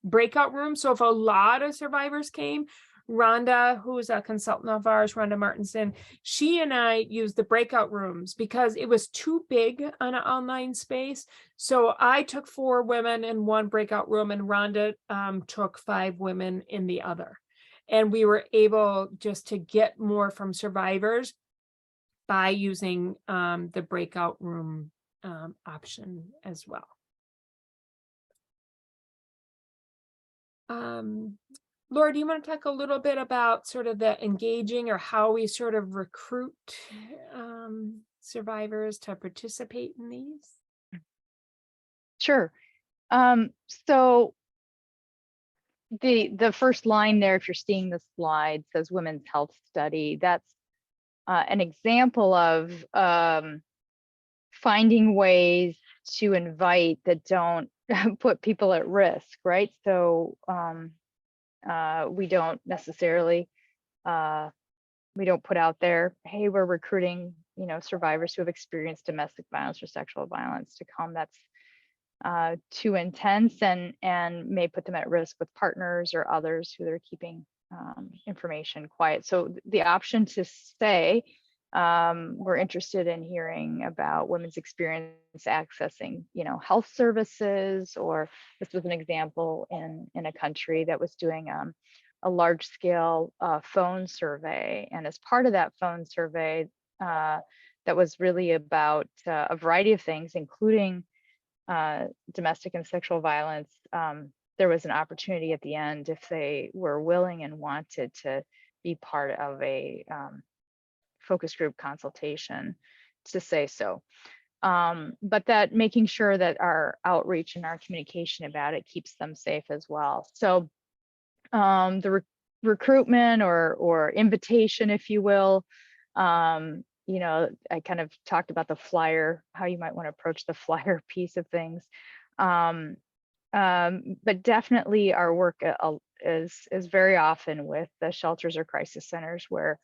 breakout rooms. So if a lot of survivors came, Rhonda, who's a consultant of ours, Rhonda Martinson, she and I used the breakout rooms because it was too big on an online space. So I took 4 women in one breakout room, and Rhonda took 5 women in the other. And we were able just to get more from survivors by using the breakout room option as well. Laura, do you want to talk a little bit about sort of the engaging, or how we sort of recruit survivors to participate in these? Sure. So the first line there, if you're seeing the slide, says Women's Health Study. That's an example of finding ways to invite that don't put people at risk, right? So we don't necessarily, we don't put out there, hey, we're recruiting, survivors who have experienced domestic violence or sexual violence to come. That's too intense and may put them at risk with partners or others who they're keeping information quiet. So the option to say, we're interested in hearing about women's experience accessing, health services, or this was an example in a country that was doing a large scale phone survey. And as part of that phone survey, that was really about a variety of things, including domestic and sexual violence. There was an opportunity at the end, if they were willing and wanted to be part of a focus group consultation, to say so. But that making sure that our outreach and our communication about it keeps them safe as well. So the recruitment or invitation, if you will, I kind of talked about the flyer, how you might want to approach the flyer piece of things. But definitely our work is very often with the shelters or crisis centers, where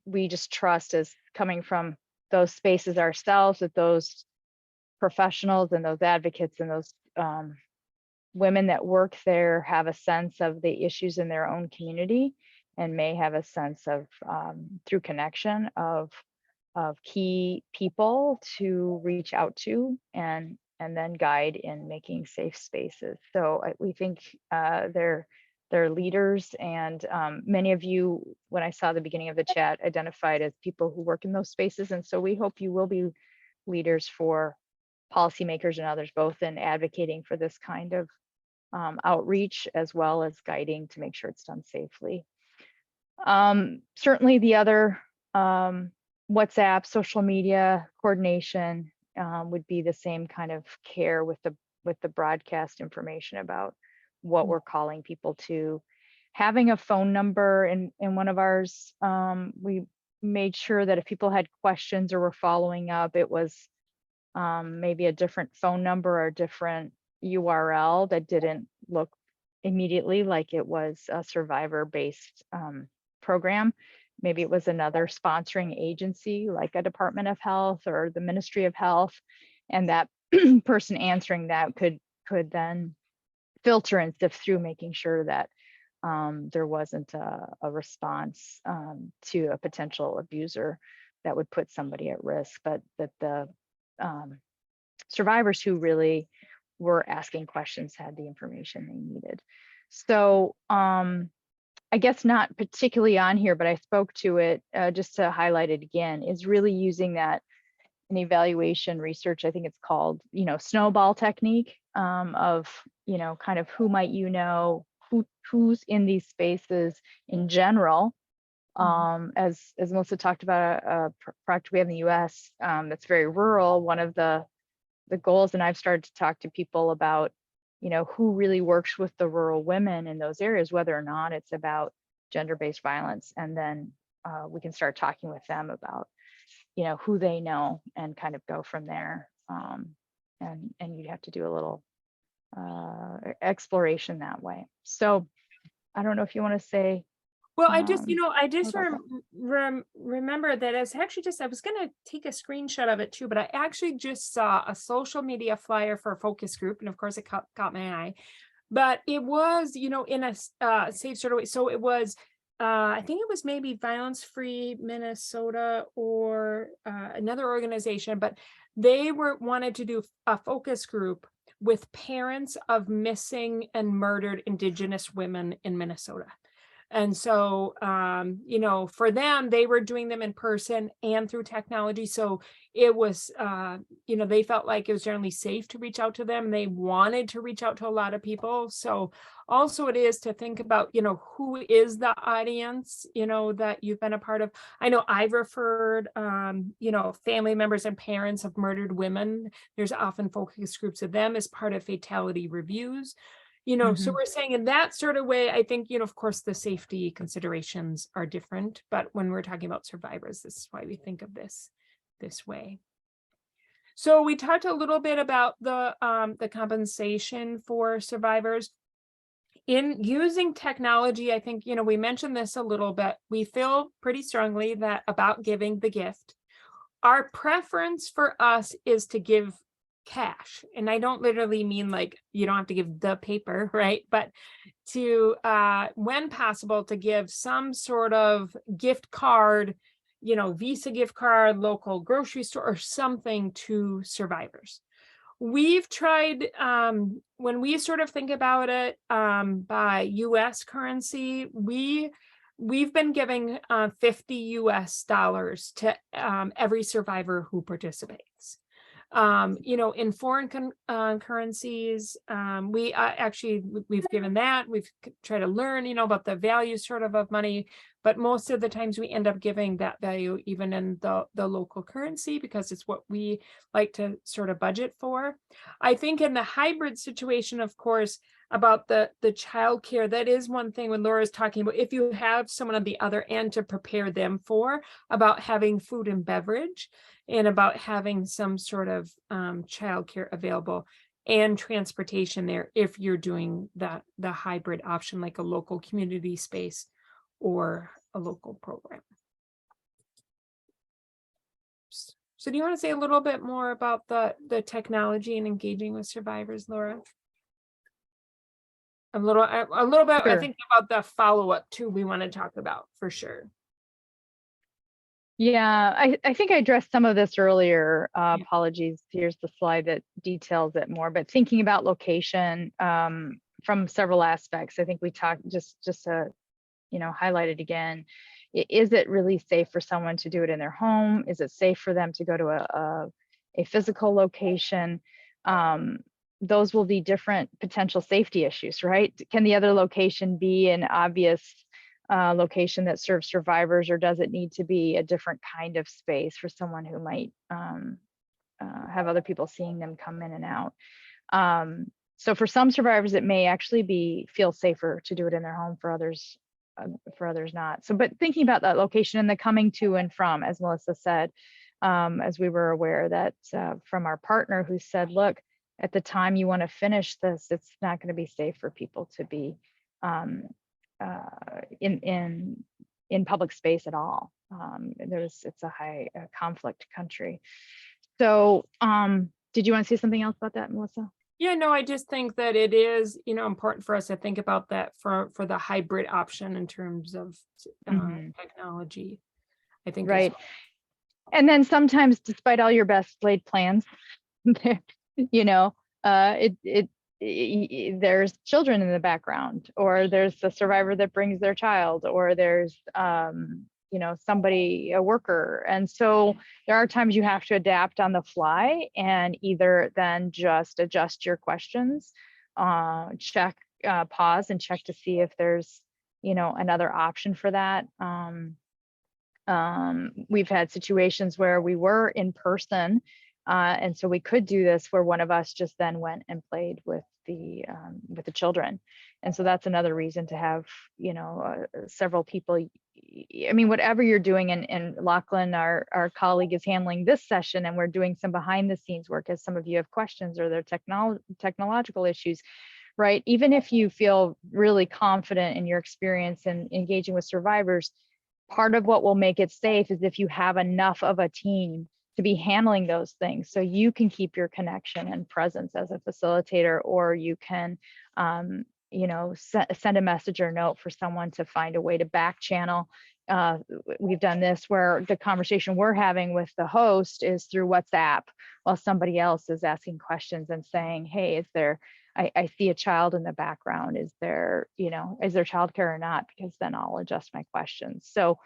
we just trust, as coming from those spaces ourselves, that those professionals and those advocates and those women that work there have a sense of the issues in their own community, and may have a sense of, through connection, of key people to reach out to and then guide in making safe spaces. So we think they're leaders, and many of you, when I saw the beginning of the chat, identified as people who work in those spaces. And so we hope you will be leaders for policymakers and others, both in advocating for this kind of outreach, as well as guiding to make sure it's done safely. Certainly the other WhatsApp, social media coordination would be the same kind of care with the broadcast information about what we're calling people to. Having a phone number in one of ours, we made sure that if people had questions or were following up, it was maybe a different phone number or a different URL that didn't look immediately like it was a survivor-based program. Maybe it was another sponsoring agency, like a Department of Health or the Ministry of Health, and that person answering that could then filter and sift through, making sure that there wasn't a response to a potential abuser that would put somebody at risk, but that the survivors who really were asking questions had the information they needed. So I guess not particularly on here, but I spoke to it just to highlight it again, is really using that in evaluation research. I think it's called, snowball technique of, kind of who might who's in these spaces in general, As Melissa talked about, a project we have in the US that's very rural, one of the goals, and I've started to talk to people about, who really works with the rural women in those areas, whether or not it's about gender-based violence. And then we can start talking with them about, who they know and kind of go from there. And you'd have to do a little exploration that way. So I don't know if you want to say. Well, I just about that. remember that I was going to take a screenshot of it too, but I actually just saw a social media flyer for a focus group. And of course it caught my eye, but it was, in a safe sort of way. So it was, I think it was maybe Violence Free Minnesota or another organization, but they wanted to do a focus group with parents of missing and murdered Indigenous women in Minnesota. And so, for them, they were doing them in person and through technology. So it was, they felt like it was generally safe to reach out to them. They wanted to reach out to a lot of people. So also it is to think about, who is the audience, that you've been a part of. I know I've referred, family members and parents of murdered women. There's often focus groups of them as part of fatality reviews. So we're saying in that sort of way, I think, of course, the safety considerations are different, but when we're talking about survivors, this is why we think of this way. So we talked a little bit about the compensation for survivors. In using technology, I think, we mentioned this a little bit. We feel pretty strongly that about giving the gift. Our preference for us is to give cash. And I don't literally mean like you don't have to give the paper, right? But to, when possible, to give some sort of gift card, Visa gift card, local grocery store, or something to survivors. We've tried, when we sort of think about it by US currency, we've been giving $50 to every survivor who participates. In foreign currencies, we've given that. We've tried to learn, about the value sort of money, but most of the times we end up giving that value even in the local currency because it's what we like to sort of budget for. I think in the hybrid situation, of course, about the childcare, that is one thing when Laura's talking about if you have someone on the other end to prepare them for, about having food and beverage and about having some sort of childcare available and transportation there if you're doing the hybrid option, like a local community space or a local program. So do you want to say a little bit more about the technology and engaging with survivors, Laura? A little bit, Sure. I think about the follow-up too, we want to talk about for sure. Yeah, I think I addressed some of this earlier. Apologies. Here's the slide that details it more, but thinking about location from several aspects, I think we talked just to, highlight it again. Is it really safe for someone to do it in their home? Is it safe for them to go to a physical location? Those will be different potential safety issues, right? Can the other location be an obvious location that serves survivors, or does it need to be a different kind of space for someone who might have other people seeing them come in and out? So for some survivors, it may actually feel safer to do it in their home. For others not. So, but thinking about that location and the coming to and from, as Melissa said, as we were aware that from our partner who said, look, at the time you want to finish this, it's not going to be safe for people to be in public space at all. It's a high conflict country. So did you want to say something else about that, Melissa? Yeah, no, I just think that it is, important for us to think about that for the hybrid option in terms of technology. I think right. And then sometimes, despite all your best laid plans, there's children in the background, or there's the survivor that brings their child, or there's somebody, a worker. And so there are times you have to adapt on the fly and either then just adjust your questions, pause and check to see if there's another option for that. We've had situations where we were in person, and so we could do this where one of us just then went and played with the children. And so that's another reason to have, several people. I mean, whatever you're doing, and Lachlan, our colleague, is handling this session, and we're doing some behind the scenes work as some of you have questions or their technological issues, right? Even if you feel really confident in your experience in engaging with survivors, part of what will make it safe is if you have enough of a team to be handling those things, so you can keep your connection and presence as a facilitator, or you can send a message or note for someone to find a way to back channel. We've done this where the conversation we're having with the host is through WhatsApp while somebody else is asking questions and saying, hey, is there, I see a child in the background. Is there childcare or not? Because then I'll adjust my questions. So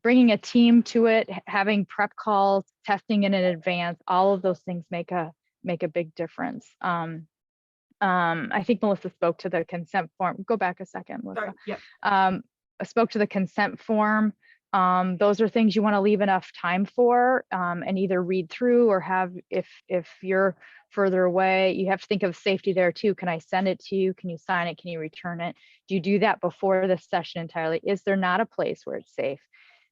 bringing a team to it, having prep calls, testing in advance, all of those things make a big difference. I think Melissa spoke to the consent form. Go back a second, Melissa. Yep. I spoke to the consent form. Those are things you want to leave enough time for, and either read through or have, if you're further away, you have to think of safety there too. Can I send it to you? Can you sign it? Can you return it? Do you do that before the session entirely? Is there not a place where it's safe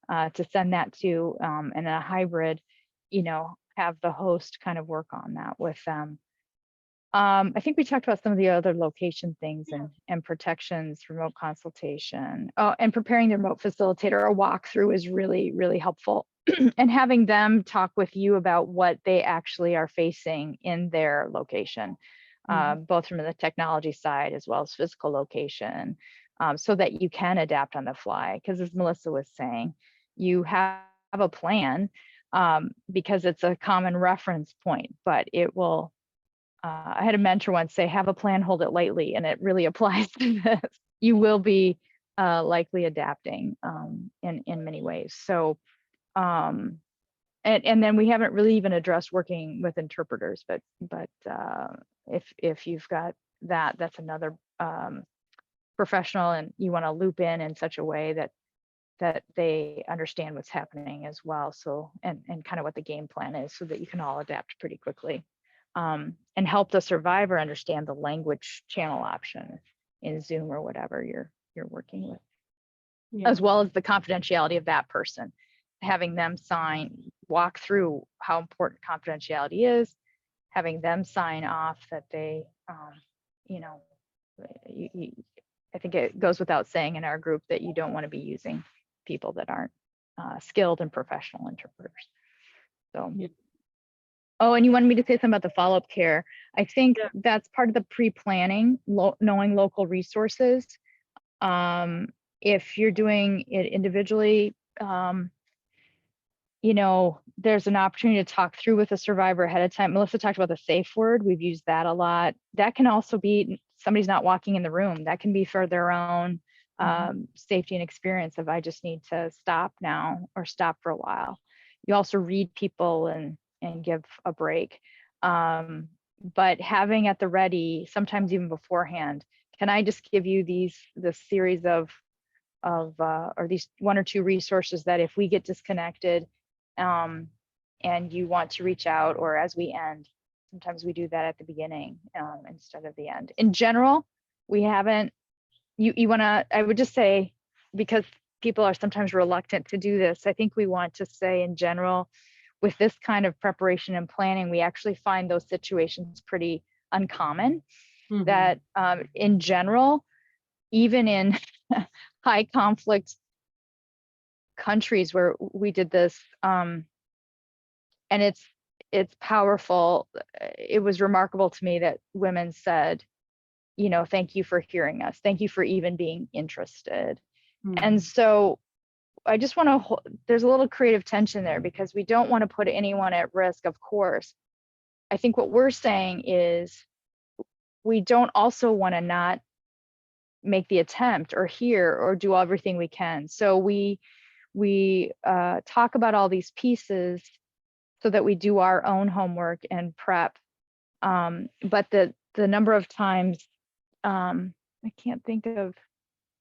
to send that to, and a hybrid, have the host kind of work on that with them. I think we talked about some of the other location things and protections, remote consultation, and preparing the remote facilitator. A walkthrough is really, really helpful. And having them talk with you about what they actually are facing in their location, both from the technology side as well as physical location, so that you can adapt on the fly. Because as Melissa was saying, you have a plan because it's a common reference point, but it will, I had a mentor once say, have a plan, hold it lightly, and it really applies to this. You will be likely adapting in many ways. So, and then we haven't really even addressed working with interpreters, but if you've got that, that's another professional, and you want to loop in such a way that they understand what's happening as well. So, and kind of what the game plan is, so that you can all adapt pretty quickly. And help the survivor understand the language channel option in Zoom or whatever you're working with, as well as the confidentiality of that person, having them walk through how important confidentiality is, having them sign off that they, I think it goes without saying in our group that you don't want to be using people that aren't skilled and professional interpreters. So. Yeah. Oh, and you wanted me to say something about the follow-up care. I think that's part of the pre-planning, knowing local resources. If you're doing it individually, there's an opportunity to talk through with a survivor ahead of time. Melissa talked about the safe word. We've used that a lot. That can also be somebody's not walking in the room. That can be for their own safety and experience of, I just need to stop now or stop for a while. You also read people and give a break. But having at the ready, sometimes even beforehand, can I just give you this series of or these one or two resources that if we get disconnected and you want to reach out, or as we end, sometimes we do that at the beginning instead of the end. In general, we haven't, I would just say, because people are sometimes reluctant to do this, I think we want to say in general, with this kind of preparation and planning, we actually find those situations pretty uncommon. That in general, even in high conflict countries where we did this, and it's powerful. It was remarkable to me that women said, thank you for hearing us. Thank you for even being interested. And so I just want to, there's a little creative tension there, because we don't want to put anyone at risk, of course. I think what we're saying is we don't also want to not make the attempt or hear or do everything we can. So we talk about all these pieces so that we do our own homework and prep. But the number of times, I can't think of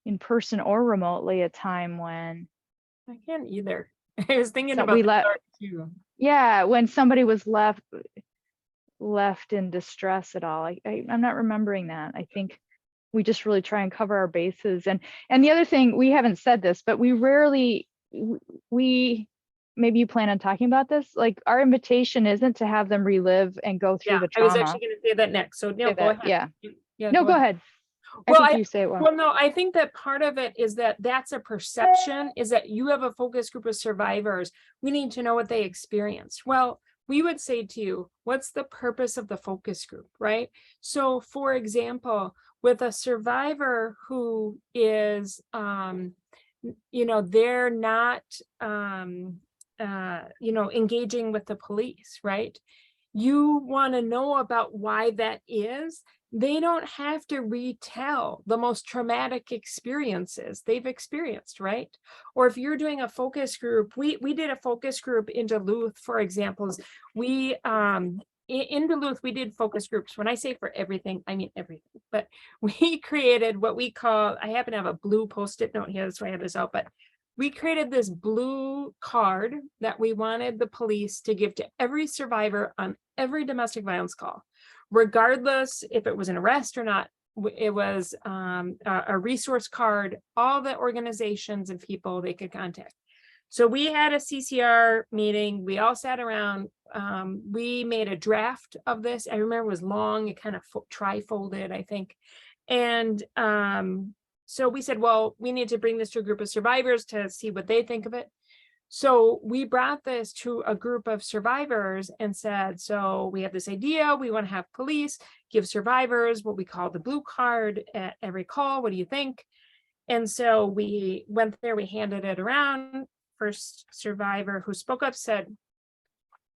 in person or remotely a time when I can't either. I was thinking So about we the let, dark too. yeah, when somebody was left in distress at all. I'm not remembering that. I think we just really try and cover our bases. And the other thing, we haven't said this, but we rarely, we, maybe you plan on talking about this, like our invitation isn't to have them relive and go through Yeah, the I was trauma. actually going to say that next. So no, Say go that, ahead. yeah. Yeah, No, go go ahead. ahead. I Well, think you say it well. Well, no, I think that part of it is that that's a perception, is that you have a focus group of survivors. We need to know what they experienced. Well, we would say to you, what's the purpose of the focus group, right? So for example, with a survivor who is, they're not, engaging with the police, right? You want to know about why that is. They don't have to retell the most traumatic experiences they've experienced, right? Or if you're doing a focus group, we did a focus group in Duluth, for examples. We in Duluth, we did focus groups. When I say for everything, I mean everything. But we created what we call, I happen to have a blue Post-it note here, that's why I have this out, but we created this blue card that we wanted the police to give to every survivor on every domestic violence call, regardless if it was an arrest or not. It was a resource card, all the organizations and people they could contact. So we had a CCR meeting. We all sat around. We made a draft of this. I remember it was long. It kind of tri-folded, I think. And so we said, well, we need to bring this to a group of survivors to see what they think of it. So we brought this to a group of survivors and said, so we have this idea. We want to have police give survivors what we call the blue card at every call. What do you think? And so we went there, we handed it around. First survivor who spoke up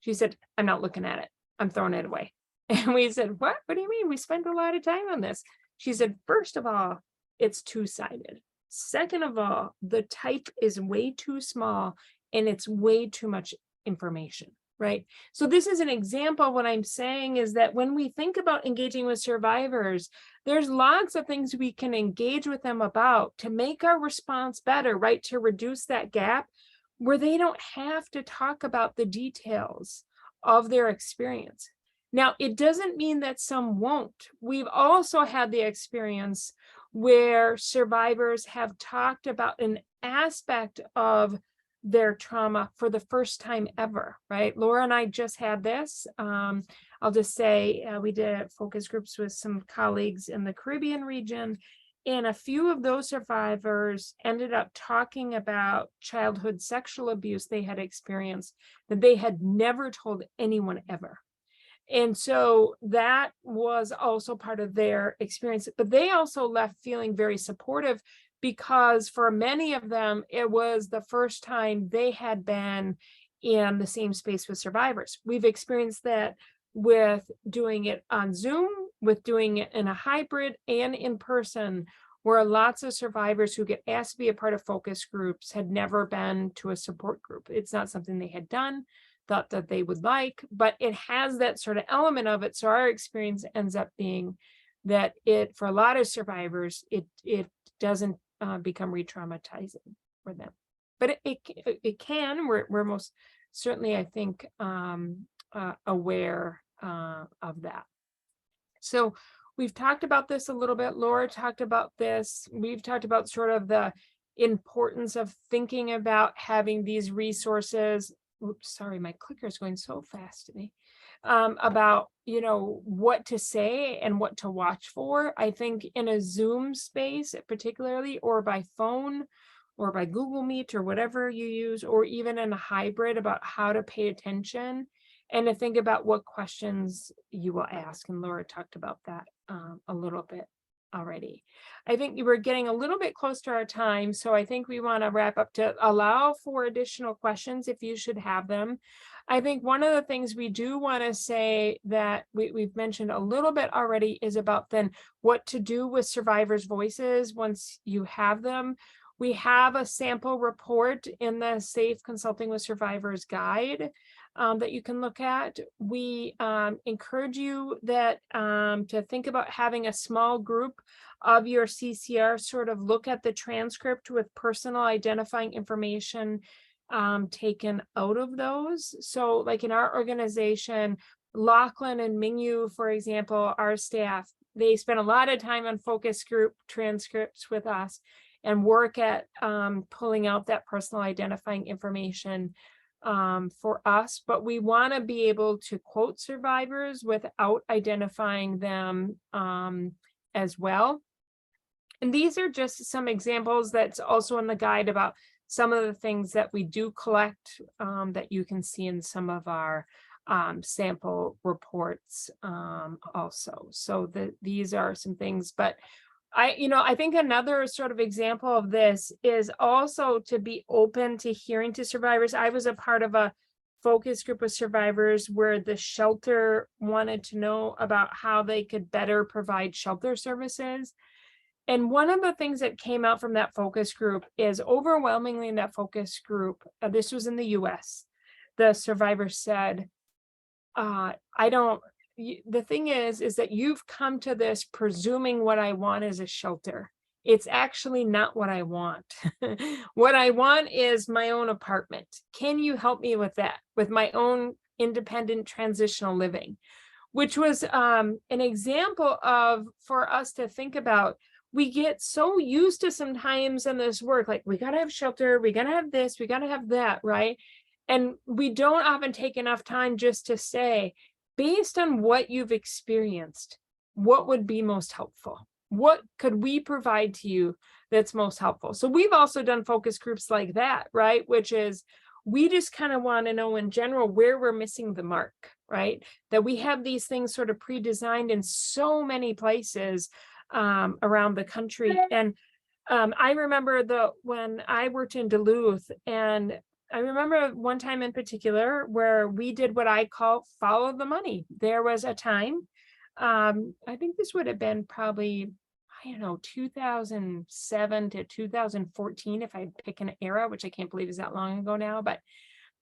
she said, I'm not looking at it. I'm throwing it away. And we said, what? What do you mean? We spent a lot of time on this. She said, first of all, it's two-sided. Second of all, the type is way too small and it's way too much information, right? So this is an example. What I'm saying is that when we think about engaging with survivors, there's lots of things we can engage with them about to make our response better, right? To reduce that gap where they don't have to talk about the details of their experience. Now, it doesn't mean that some won't. We've also had the experience where survivors have talked about an aspect of their trauma for the first time ever, right? Laura and I just had this. I'll just say we did focus groups with some colleagues in the Caribbean region, and a few of those survivors ended up talking about childhood sexual abuse they had experienced that they had never told anyone ever. And so that was also part of their experience, but they also left feeling very supportive because for many of them, it was the first time they had been in the same space with survivors. We've experienced that with doing it on Zoom, with doing it in a hybrid and in person, where lots of survivors who get asked to be a part of focus groups had never been to a support group. It's not something they had done, thought that they would like, but it has that sort of element of it. So our experience ends up being that for a lot of survivors, it doesn't become re-traumatizing for them, but it can. We're most certainly, I think, aware of that. So we've talked about this a little bit. Laura talked about this. We've talked about sort of the importance of thinking about having these resources. Oops, sorry, my clicker is going so fast to me. About, what to say and what to watch for. I think in a Zoom space, particularly, or by phone, or by Google Meet, or whatever you use, or even in a hybrid, about how to pay attention and to think about what questions you will ask. And Laura talked about that a little bit already. I think we're getting a little bit close to our time, so I think we want to wrap up to allow for additional questions if you should have them. I think one of the things we do want to say that we've mentioned a little bit already is about then what to do with survivors' voices once you have them. We have a sample report in the Safe Consulting with Survivors guide that you can look at. We encourage you that to think about having a small group of your CCR sort of look at the transcript with personal identifying information taken out of those. So like in our organization, Lachlan and Mingyu, for example, our staff, they spend a lot of time on focus group transcripts with us and work at pulling out that personal identifying information for us, but we want to be able to quote survivors without identifying them as well. And these are just some examples that's also in the guide about some of the things that we do collect that you can see in some of our sample reports also. So these are some things, but I think another sort of example of this is also to be open to hearing to survivors. I was a part of a focus group of survivors where the shelter wanted to know about how they could better provide shelter services. And one of the things that came out from that focus group is overwhelmingly in that focus group, this was in the US, the survivors said, the thing is that you've come to this presuming what I want is a shelter. It's actually not what I want. What I want is my own apartment. Can you help me with that, with my own independent transitional living? Which was an example of, for us to think about, we get so used to sometimes in this work, like we got to have shelter, we got to have this, we got to have that, right? And we don't often take enough time just to say, based on what you've experienced, what would be most helpful? What could we provide to you that's most helpful? So we've also done focus groups like that, right? Which is, we just kind of want to know in general where we're missing the mark, right? That we have these things sort of pre-designed in so many places around the country. And I remember when I worked in Duluth, and I remember one time in particular where we did what I call follow the money. There was a time, I think this would have been probably, I don't know, 2007 to 2014, if I pick an era, which I can't believe is that long ago now, but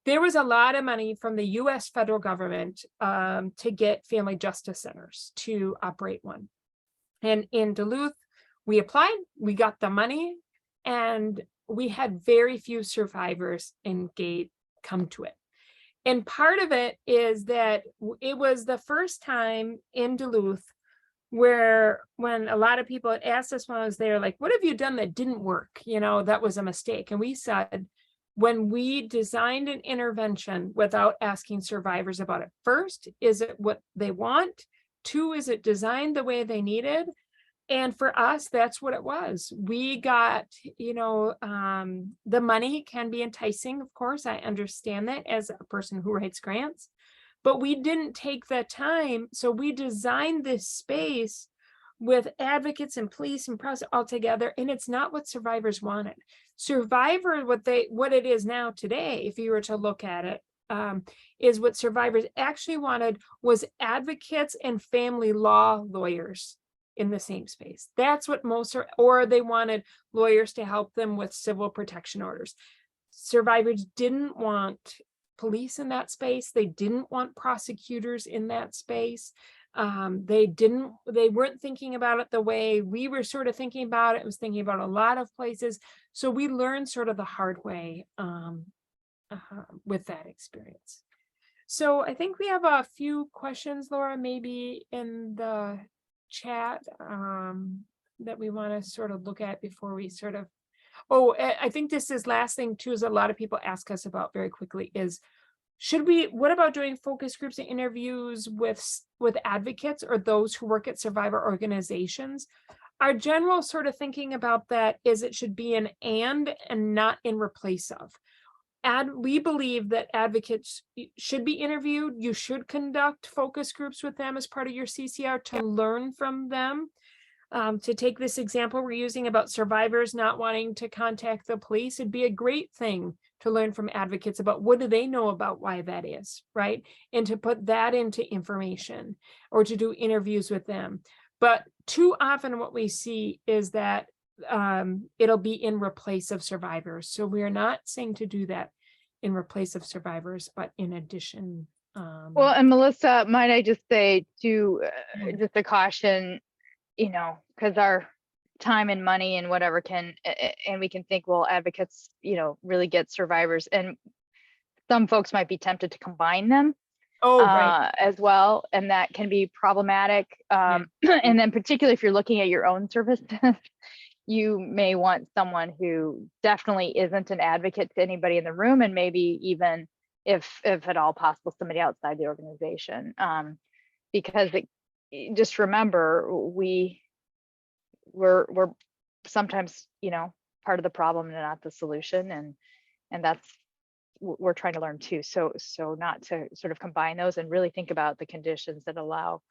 there was a lot of money from the US federal government to get family justice centers to operate one. And in Duluth, we applied, we got the money, and we had very few survivors come to it. And part of it is that it was the first time in Duluth where, when a lot of people had asked us when I was there, like, what have you done that didn't work? That was a mistake. And we said, when we designed an intervention without asking survivors about it, first, is it what they want? Two, is it designed the way they needed? And for us, that's what it was. We got, the money can be enticing, of course. I understand that as a person who writes grants, but we didn't take the time. So we designed this space with advocates and police and press all together, and it's not what survivors wanted. Survivor, what it is now today, if you were to look at it, is what survivors actually wanted was advocates and family law lawyers in the same space. That's what most are, or they wanted lawyers to help them with civil protection orders. Survivors didn't want police in that space. They didn't want prosecutors in that space. They weren't thinking about it the way we were sort of thinking about it. It was thinking about a lot of places. So we learned sort of the hard way with that experience. So I think we have a few questions, Laura, maybe in the chat that we want to sort of look at before we sort of, I think this is last thing too, is a lot of people ask us about very quickly is, what about doing focus groups and interviews with advocates or those who work at survivor organizations? Our general sort of thinking about that is it should be an and not in replace of. We believe that advocates should be interviewed. You should conduct focus groups with them as part of your CCR to learn from them. To take this example we're using about survivors not wanting to contact the police, it'd be a great thing to learn from advocates about what do they know about why that is, right? And to put that into information or to do interviews with them. But too often what we see is that it'll be in replace of survivors. So we are not saying to do that. in replace of survivors, but in addition. Well, and Melissa, might I just say to Yeah. just a caution, because our time and money and whatever and we can think, well, advocates, really get survivors, and some folks might be tempted to combine them Oh, right. as well, and that can be problematic. And then particularly if you're looking at your own services, you may want someone who definitely isn't an advocate to anybody in the room, and maybe even, if at all possible, somebody outside the organization, because just remember, we're sometimes part of the problem and not the solution, and that's we're trying to learn too. So not to sort of combine those, and really think about the conditions that allow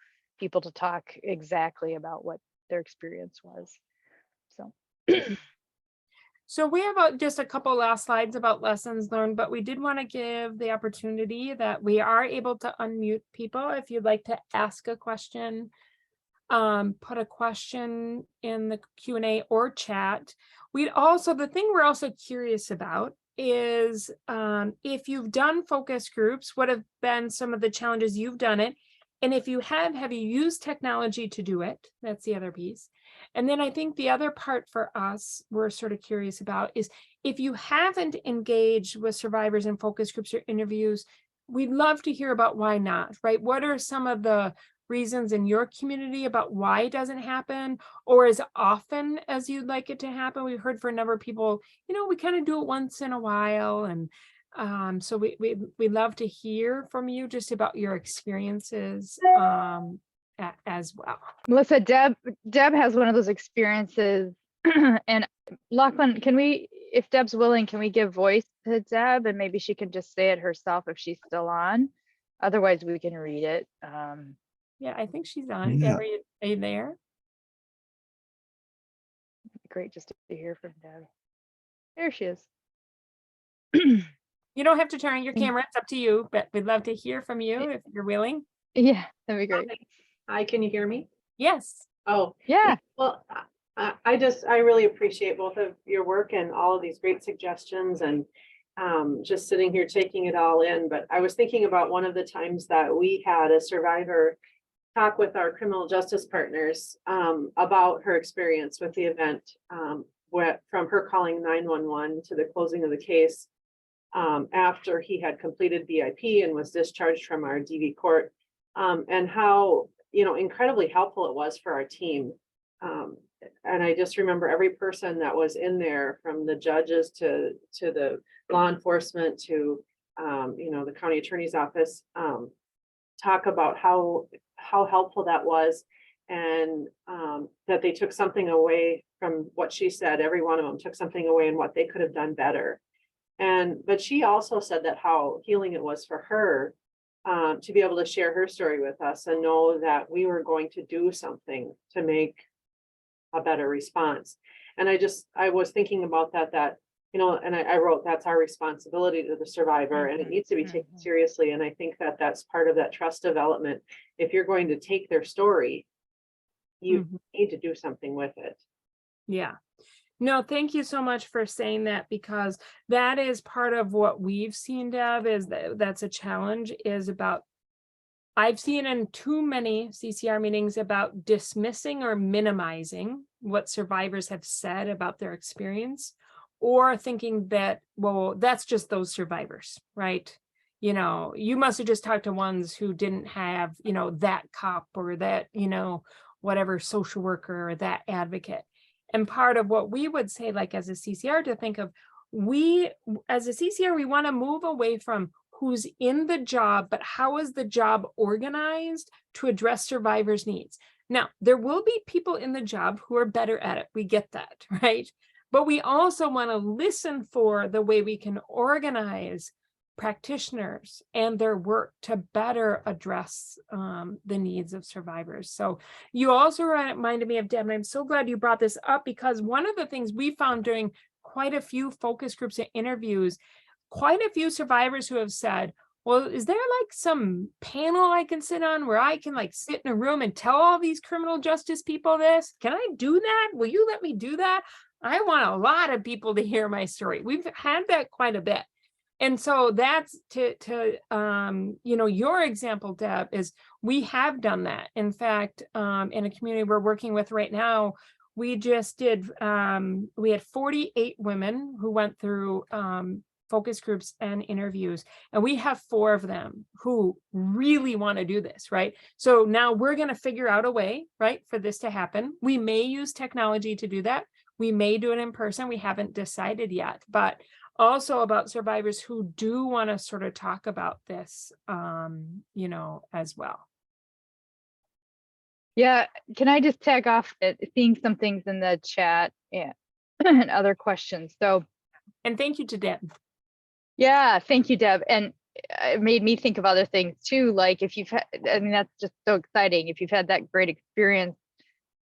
people to talk exactly about what their experience was. So So we have just a couple last slides about lessons learned, but we did want to give the opportunity that we are able to unmute people. If you'd like to ask a question, put a question in the Q&A or chat. The thing we're also curious about is if you've done focus groups, what have been some of the challenges you've done it? And if you have you used technology to do it? That's the other piece. And then I think the other part for us, we're sort of curious about is if you haven't engaged with survivors in focus groups or interviews, we'd love to hear about why not, right? What are some of the reasons in your community about why it doesn't happen or as often as you'd like it to happen? We've heard for a number of people, we kind of do it once in a while. And so we'd love to hear from you just about your experiences as well. Melissa, Deb has one of those experiences, and Lachlan, if Deb's willing, can we give voice to Deb, and maybe she can just say it herself if she's still on? Otherwise, we can read it. Yeah, I think she's on. Yeah. Deb, are you there? Great, just to hear from Deb. There she is. You don't have to turn your camera, it's up to you, but we'd love to hear from you if you're willing. Yeah, that'd be great. Hi, can you hear me? Yes. Oh, Yeah. well, I really appreciate both of your work and all of these great suggestions, and just sitting here taking it all in. But I was thinking about one of the times that we had a survivor talk with our criminal justice partners about her experience with the event, from her calling 911 to the closing of the case after he had completed BIP and was discharged from our DV court, and how incredibly helpful it was for our team. And I just remember every person that was in there, from the judges to the law enforcement to the county attorney's office, talk about how helpful that was, and that they took something away from what she said. Every one of them took something away and what they could have done better. But she also said that how healing it was for her to be able to share her story with us and know that we were going to do something to make a better response. And I was thinking about that, and I wrote, that's our responsibility to the survivor, and it needs to be taken seriously. And I think that that's part of that trust development. If you're going to take their story, you need to do something with it. Yeah. No, thank you so much for saying that, because that is part of what we've seen, Deb, is that's a challenge, is about, I've seen in too many CCR meetings about dismissing or minimizing what survivors have said about their experience, or thinking that, well, that's just those survivors, right? You must have just talked to ones who didn't have, that cop or that, whatever social worker or that advocate. And part of what we would say, like as a CCR, to think of, as a CCR, we want to move away from who's in the job, but how is the job organized to address survivors' needs? Now, there will be people in the job who are better at it. We get that, right? But we also want to listen for the way we can organize practitioners and their work to better address the needs of survivors. So you also reminded me of Deb, and I'm so glad you brought this up, because one of the things we found during quite a few focus groups and interviews, quite a few survivors who have said, well, is there like some panel I can sit on where I can like sit in a room and tell all these criminal justice people this? Can I do that? Will you let me do that? I want a lot of people to hear my story. We've had that quite a bit. And so that's you know, your example, Deb, is we have done that. In fact, in a community we're working with right now, we just did, we had 48 women who went through focus groups and interviews, and we have 4 of them who really want to do this, right? So now we're going to figure out a way, right, for this to happen. We may use technology to do that. We may do it in person. We haven't decided yet, but also about survivors who do want to sort of talk about this, you know, as well. Yeah, can I just tag off seeing some things in the chat and, and other questions? So, and thank you to Deb. Yeah, thank you, Deb. And it made me think of other things too. Like if you've had, I mean, that's just so exciting. If you've had that great experience,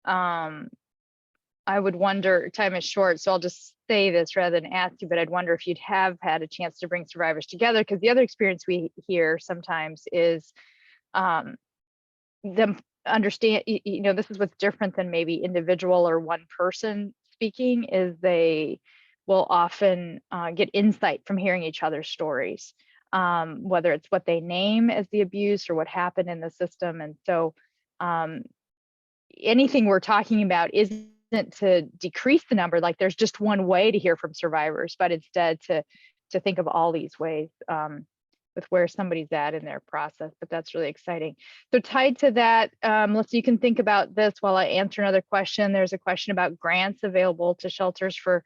I would wonder, time is short, so I'll just say this rather than ask you, but I'd wonder if you'd have had a chance to bring survivors together, because the other experience we hear sometimes is them understand, you know, this is what's different than maybe individual or one person speaking, is they will often get insight from hearing each other's stories, whether it's what they name as the abuse or what happened in the system. And so anything we're talking about isn't to decrease the number, like there's just one way to hear from survivors, but instead to think of all these ways with where somebody's at in their process. But that's really exciting. So tied to that, Melissa, you can think about this while I answer another question. There's a question about grants available to shelters for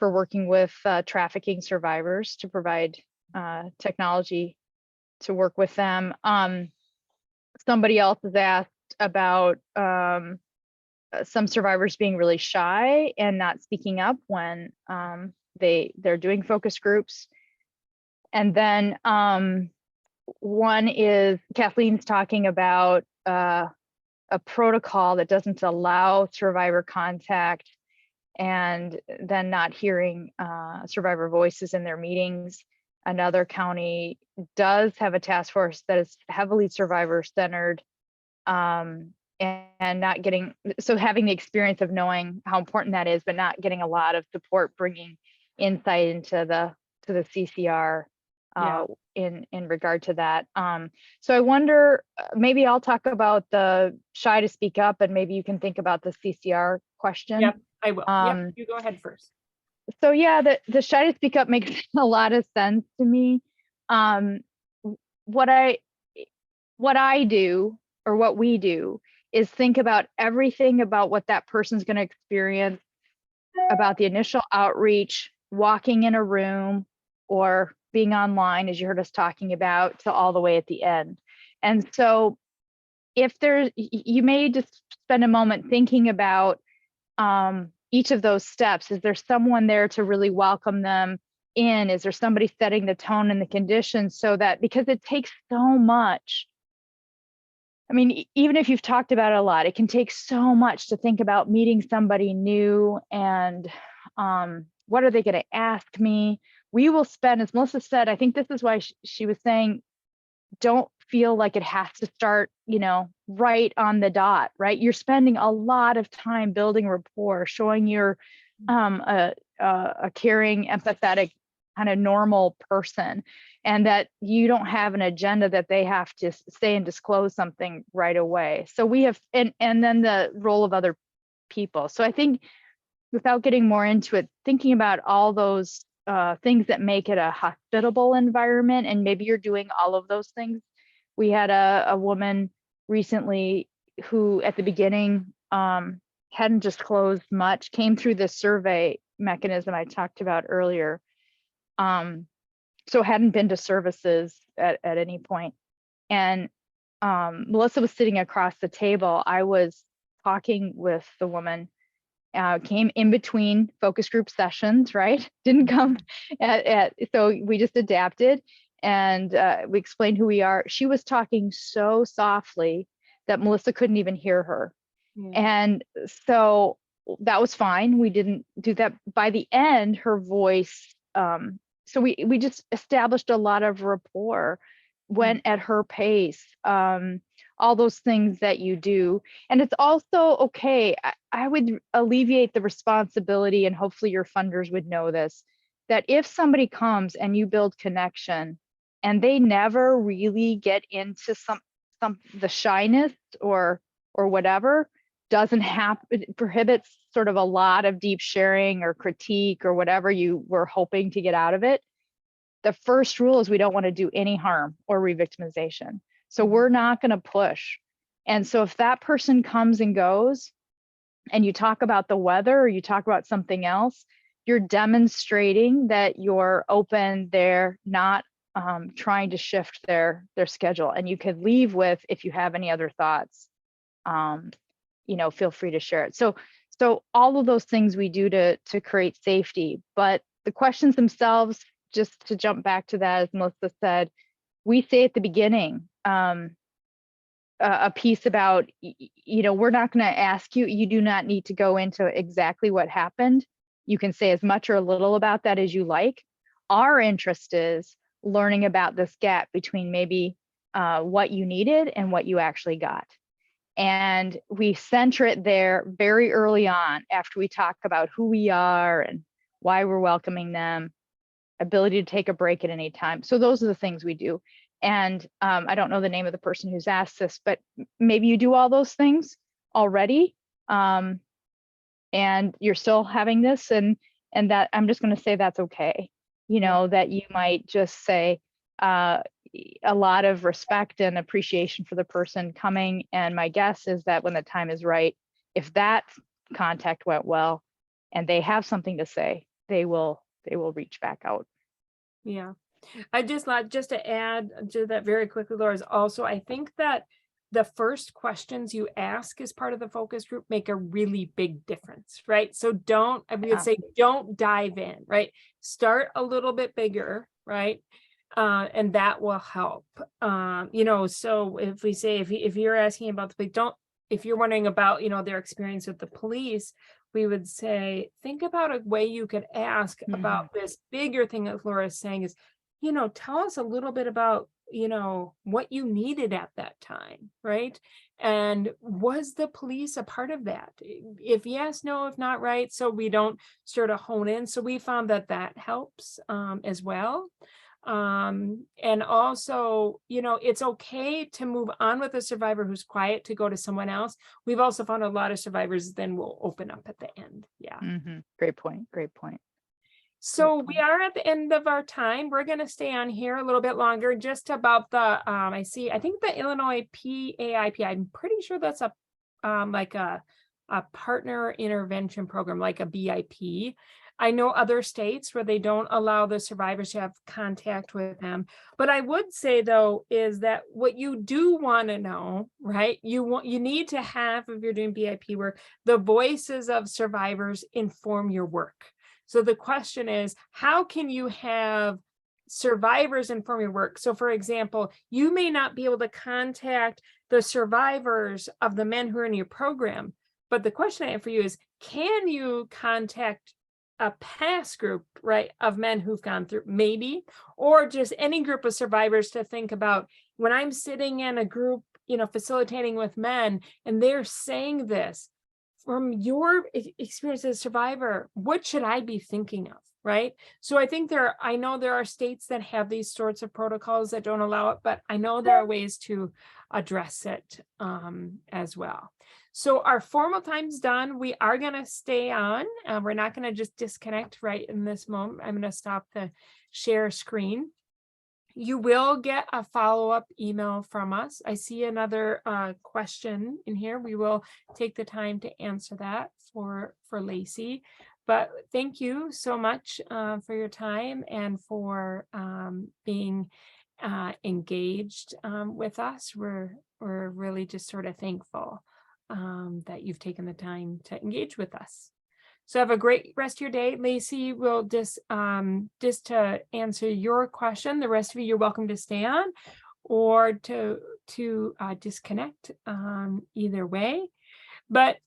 working with trafficking survivors to provide technology to work with them. Somebody else has asked about some survivors being really shy and not speaking up when they're doing focus groups. And then one is Kathleen's talking about a protocol that doesn't allow survivor contact, and then not hearing survivor voices in their meetings. Another county does have a task force that is heavily survivor centered, and not getting, so having the experience of knowing how important that is, but not getting a lot of support bringing insight into the CCR in regard to that. So I wonder, maybe I'll talk about the shy to speak up, and maybe you can think about the CCR question. Yep, I will. Yep, you go ahead first. So yeah, the shy to speak up makes a lot of sense to me. What I do, or what we do, is think about everything about what that person's going to experience, about the initial outreach, walking in a room, or being online, as you heard us talking about, to all the way at the end. And so if there's, you may just spend a moment thinking about each of those steps. Is there someone there to really welcome them in? Is there somebody setting the tone and the conditions, so that, because it takes so much. I mean, even if you've talked about it a lot, it can take so much to think about meeting somebody new and what are they going to ask me? We will spend, as Melissa said, I think this is why she was saying, don't feel like it has to start, you know, right on the dot, right? You're spending a lot of time building rapport, showing you're a caring, empathetic, kind of normal person, and that you don't have an agenda that they have to say and disclose something right away. So we have, and then the role of other people. So I think, without getting more into it, thinking about all those things that make it a hospitable environment, and maybe you're doing all of those things. We had a woman recently who at the beginning hadn't disclosed much, came through this survey mechanism I talked about earlier. So hadn't been to services at any point. And Melissa was sitting across the table. I was talking with the woman, came in between focus group sessions, right? Didn't come so we just adapted, and we explained who we are. She was talking so softly that Melissa couldn't even hear her. And so that was fine. We didn't do that. By the end, her voice, so we just established a lot of rapport, went at her pace, all those things that you do. And it's also okay. I would alleviate the responsibility, and hopefully your funders would know this. that if somebody comes and you build connection and they never really get into the shyness or whatever, doesn't happen, it prohibits sort of a lot of deep sharing or critique or whatever you were hoping to get out of it. The first rule is we don't want to do any harm or re-victimization. So we're not going to push. And so if that person comes and goes and you talk about the weather or you talk about something else, you're demonstrating that you're open, they're not trying to shift their schedule. And you could leave with, if you have any other thoughts, feel free to share it. So all of those things we do to create safety, but the questions themselves, just to jump back to that, as Melissa said, we say at the beginning, a piece about, we're not going to ask you, you do not need to go into exactly what happened. You can say as much or a little about that as you like. Our interest is learning about this gap between maybe what you needed and what you actually got. And we center it there very early on after we talk about who we are and why we're welcoming them, ability to take a break at any time. So those are the things we do. And I don't know the name of the person who's asked this, but maybe you do all those things already. And you're still having this, and that I'm just going to say that's okay. That you might just say a lot of respect and appreciation for the person coming. And my guess is that when the time is right, if that contact went well and they have something to say, they will reach back out. Yeah. I just to add to that very quickly, Laura, is also, I think that the first questions you ask as part of the focus group make a really big difference, right? So we would say, don't dive in, right? Start a little bit bigger, right? And that will help. So if we say, if you're asking about if you're wondering about, their experience with the police, we would say, think about a way you could ask about this bigger thing that Laura is saying is, tell us a little bit about, what you needed at that time, right? And was the police a part of that? If yes, no, if not, right? So we don't sort of hone in. So we found that helps as well. And also, it's okay to move on with a survivor who's quiet to go to someone else. We've also found a lot of survivors then will open up at the end. Yeah. Great point. So we are at the end of our time. We're going to stay on here a little bit longer, just about the, I think the Illinois PAIP, I'm pretty sure that's like a partner intervention program, like a BIP. I know other states where they don't allow the survivors to have contact with them. But I would say, though, is that what you do want to know, right? You need to have, if you're doing BIP work, the voices of survivors inform your work. So the question is, how can you have survivors inform your work? So for example, you may not be able to contact the survivors of the men who are in your program, but the question I have for you is, can you contact a past group, right, of men who've gone through, maybe, or just any group of survivors to think about, when I'm sitting in a group, facilitating with men, and they're saying this, from your experience as a survivor, what should I be thinking of, right? So I think I know there are states that have these sorts of protocols that don't allow it, but I know there are ways to address it as well. So our formal time's done. We are going to stay on. We're not going to just disconnect right in this moment. I'm going to stop the share screen. You will get a follow-up email from us. I see another question in here. We will take the time to answer that for Lacey. But thank you so much for your time and for being engaged with us. We're really just sort of thankful that you've taken the time to engage with us. So have a great rest of your day. Lacey will just to answer your question. The rest of you, you're welcome to stay on or to disconnect either way. But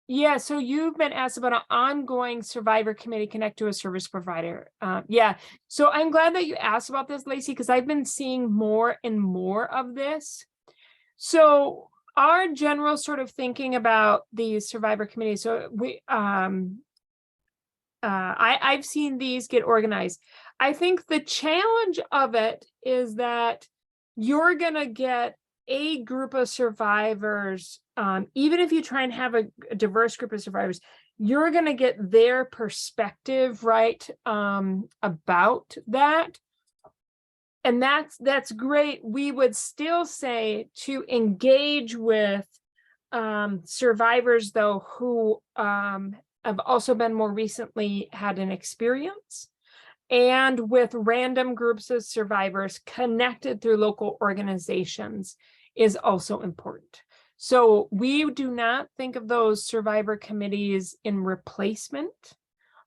yeah, so you've been asked about an ongoing survivor committee connect to a service provider. Yeah, so I'm glad that you asked about this, Lacey, because I've been seeing more and more of this. So our general sort of thinking about the survivor committee. So I've seen these get organized. I think the challenge of it is that you're gonna get a group of survivors, even if you try and have a diverse group of survivors, you're gonna get their perspective, right, about that. And that's great. We would still say to engage with survivors, though, who have also been more recently had an experience, and with random groups of survivors connected through local organizations is also important. So we do not think of those survivor committees in replacement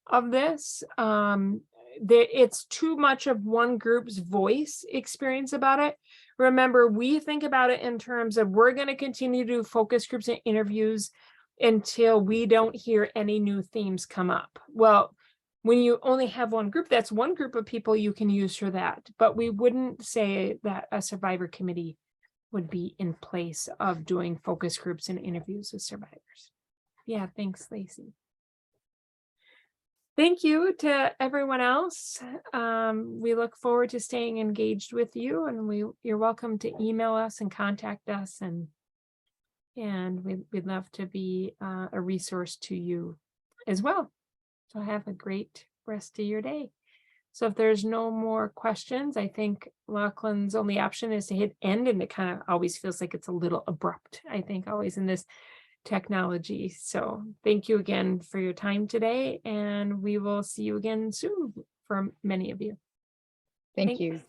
of this. It's too much of one group's voice experience about it. Remember, we think about it in terms of we're going to continue to do focus groups and interviews until we don't hear any new themes come up. Well, when you only have one group, that's one group of people you can use for that. But we wouldn't say that a survivor committee would be in place of doing focus groups and interviews with survivors. Yeah, thanks, Lacey. Thank you to everyone else. We look forward to staying engaged with you, and you're welcome to email us and contact us, and we'd love to be a resource to you as well. So have a great rest of your day. So if there's no more questions, I think Lachlan's only option is to hit end, and it kind of always feels like it's a little abrupt, I think, always in this technology. So thank you again for your time today, and we will see you again soon for many of you. Thank you.